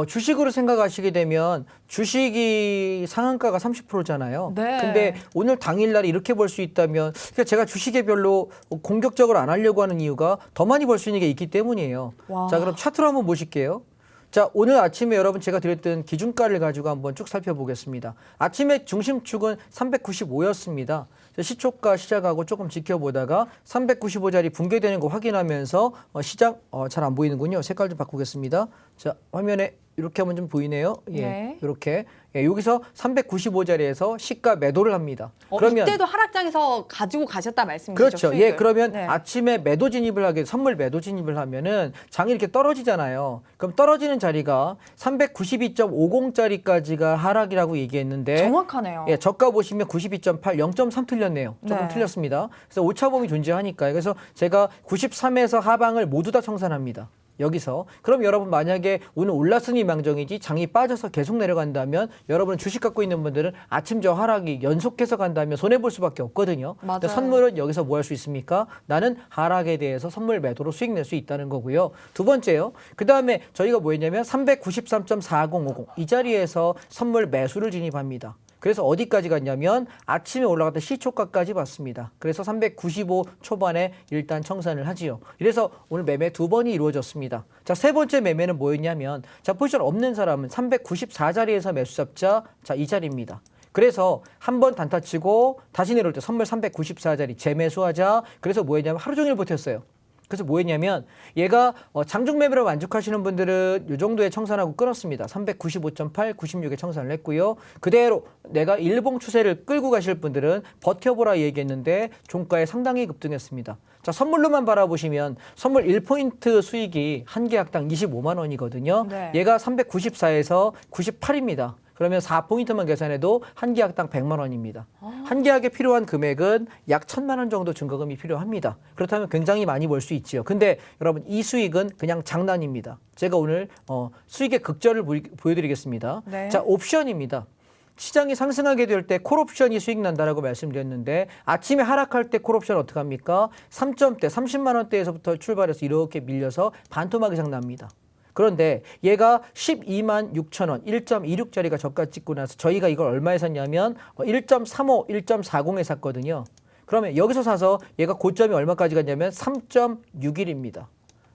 주식으로 생각하시게 되면 주식이 상한가가 30%잖아요. 네. 근데 오늘 당일날 이렇게 벌 수 있다면 그러니까 제가 주식에 별로 공격적으로 안 하려고 하는 이유가 더 많이 벌 수 있는 게 있기 때문이에요. 와. 자, 그럼 차트로 한번 보실게요. 자, 오늘 아침에 여러분 제가 드렸던 기준가를 가지고 한번 쭉 살펴보겠습니다. 아침에 중심축은 395였습니다. 시초가 시작하고 조금 지켜보다가 395자리 붕괴되는 거 확인하면서 시장 잘 안 보이는군요. 색깔 좀 바꾸겠습니다. 자, 화면에 이렇게 하면 좀 보이네요. 예, 네. 이렇게. 예, 여기서 395자리에서 시가 매도를 합니다. 그러면 이때도 하락장에서 가지고 가셨다 말씀이시죠? 그렇죠. 수익을. 예, 그러면 네. 아침에 매도 진입을 하게 선물 매도 진입을 하면은 장이 이렇게 떨어지잖아요. 그럼 떨어지는 자리가 392.50짜리까지가 하락이라고 얘기했는데 정확하네요. 예, 저가 보시면 92.8, 0.3 틀렸네요. 조금 네. 틀렸습니다. 그래서 오차범위 존재하니까요. 그래서 제가 93에서 하방을 모두 다 청산합니다. 여기서 그럼 여러분 만약에 오늘 올랐으니 망정이지 장이 빠져서 계속 내려간다면 여러분 주식 갖고 있는 분들은 아침 저 하락이 연속해서 간다면 손해볼 수밖에 없거든요. 맞아요. 근데 선물은 여기서 뭐 할 수 있습니까? 나는 하락에 대해서 선물 매도로 수익 낼 수 있다는 거고요. 두 번째요. 그 다음에 저희가 뭐 했냐면 393.4050 이 자리에서 선물 매수를 진입합니다. 그래서 어디까지 갔냐면 아침에 올라갔던 시초가까지 봤습니다. 그래서 395 초반에 일단 청산을 하지요. 그래서 오늘 매매 두 번이 이루어졌습니다. 자, 세 번째 매매는 뭐였냐면 자, 포지션 없는 사람은 394자리에서 매수 잡자. 자, 이 자리입니다. 그래서 한 번 단타 치고 다시 내려올 때 선물 394자리 재매수하자. 그래서 뭐 했냐면 하루 종일 버텼어요. 그래서 뭐 했냐면 얘가 장중 매매로 만족하시는 분들은 이 정도에 청산하고 끊었습니다. 395.8, 96에 청산을 했고요. 그대로 내가 일봉 추세를 끌고 가실 분들은 버텨보라 얘기했는데 종가에 상당히 급등했습니다. 자, 선물로만 바라보시면 선물 1포인트 수익이 한 계약당 25만 원이거든요. 네. 얘가 394에서 98입니다. 그러면 4포인트만 계산해도 한 계약당 100만 원입니다. 한 계약에 필요한 금액은 약 1,000만 원 정도 증거금이 필요합니다. 그렇다면 굉장히 많이 벌 수 있지요. 근데 여러분 이 수익은 그냥 장난입니다. 제가 오늘 수익의 극절을 보여드리겠습니다. 네. 자, 옵션입니다. 시장이 상승하게 될 때 콜옵션이 수익 난다라고 말씀드렸는데 아침에 하락할 때 콜옵션 어떻게 합니까? 3점대, 30만 원대에서부터 출발해서 이렇게 밀려서 반토막 이상 납니다. 그런데 얘가 12만 6천 원, 1.26짜리가 저가 찍고 나서 저희가 이걸 얼마에 샀냐면 1.35, 1.40에 샀거든요. 그러면 여기서 사서 얘가 고점이 얼마까지 갔냐면 3.61입니다.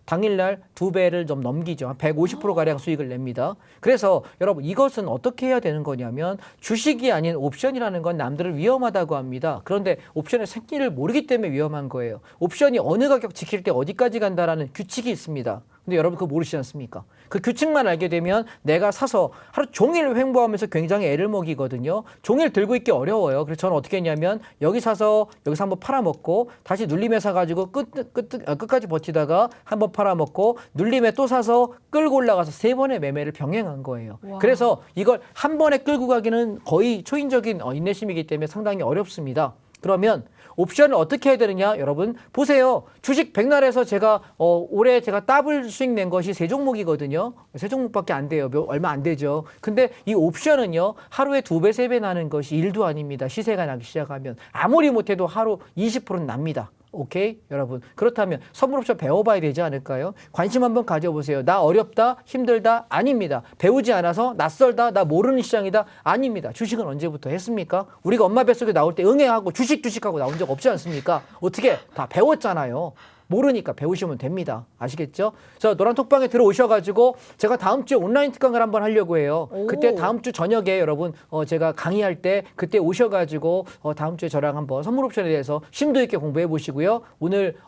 당일날 2배를 좀 넘기죠. 한 150%가량 수익을 냅니다. 그래서 여러분 이것은 어떻게 해야 되는 거냐면 주식이 아닌 옵션이라는 건 남들을 위험하다고 합니다. 그런데 옵션의 생기를 모르기 때문에 위험한 거예요. 옵션이 어느 가격 지킬 때 어디까지 간다라는 규칙이 있습니다. 근데 여러분 그거 모르시지 않습니까? 그 규칙만 알게 되면 내가 사서 하루 종일 횡보하면서 굉장히 애를 먹이거든요. 종일 들고 있기 어려워요. 그래서 저는 어떻게 했냐면 여기 사서 여기서 한번 팔아먹고 다시 눌림에 사가지고 끝까지 버티다가 한번 팔아먹고 눌림에 또 사서 끌고 올라가서 3번의 매매를 병행한 거예요. 와. 그래서 이걸 한 번에 끌고 가기는 거의 초인적인 인내심이기 때문에 상당히 어렵습니다. 그러면 옵션을 어떻게 해야 되느냐? 여러분 보세요. 주식 백날에서 제가 올해 제가 더블 수익 낸 것이 3종목이거든요. 3종목밖에 안 돼요. 얼마 안 되죠. 근데 이 옵션은요. 하루에 2배, 3배 나는 것이 일도 아닙니다. 시세가 나기 시작하면. 아무리 못해도 하루 20%는 납니다. 오케이? 여러분. 그렇다면 선물 옵션 배워봐야 되지 않을까요? 관심 한번 가져보세요. 나 어렵다? 힘들다? 아닙니다. 배우지 않아서 낯설다? 나 모르는 시장이다? 아닙니다. 주식은 언제부터 했습니까? 우리가 엄마 뱃속에 나올 때 응애하고 주식하고 나온 적 없지 않습니까? 어떻게? 다 배웠잖아요. 모르니까 배우시면 됩니다. 아시겠죠? 자, 노란톡방에 들어오셔가지고 제가 다음 주에 온라인 특강을 한번 하려고 해요. 그때 다음 주 저녁에 여러분 제가 강의할 때 그때 오셔가지고 다음 주에 저랑 한번 선물 옵션에 대해서 심도 있게 공부해 보시고요. 오늘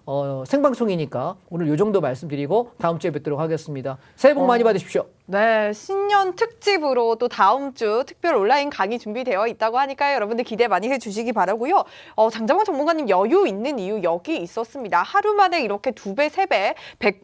생방송이니까 오늘 요 정도 말씀드리고 다음 주에 뵙도록 하겠습니다. 새해 복 많이 받으십시오. 네, 신년 특집으로 또 다음 주 특별 온라인 강의 준비되어 있다고 하니까요. 여러분들 기대 많이 해주시기 바라고요. 장정원 전문가님 여유 있는 이유 여기 있었습니다. 하루 만에 이렇게 2배, 3배, 100%,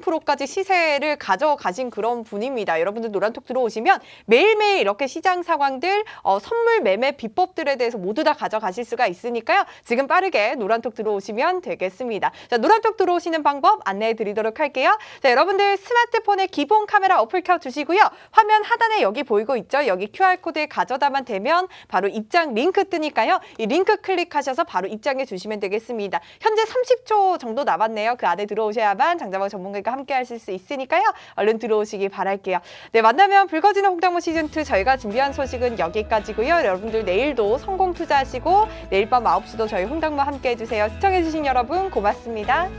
200%까지 시세를 가져가신 그런 분입니다. 여러분들 노란톡 들어오시면 매일매일 이렇게 시장 상황들, 선물 매매 비법들에 대해서 모두 다 가져가실 수가 있으니까요. 지금 빠르게 노란톡 들어오시면 되겠습니다. 자, 노란톡 들어오시는 방법 안내해 드리도록 할게요. 자, 여러분들 스마트폰에 기본 카메라 어플 켜주시고요. 화면 하단에 여기 보이고 있죠? 여기 QR코드에 가져다만 되면 바로 입장 링크 뜨니까요. 이 링크 클릭하셔서 바로 입장해 주시면 되겠습니다. 현재 30초 정도 남았네요. 그 안에 들어오셔야만 장자방 전문가가 함께 하실 수 있으니까요. 얼른 들어오시기 바랄게요. 네, 만나면 붉어지는 홍당무 시즌2 저희가 준비한 소식은 여기까지고요. 여러분들 내일도 성공 투자하시고 내일 밤 9시도 저희 홍당무 함께 해주세요. 시청해주신 여러분 고맙습니다.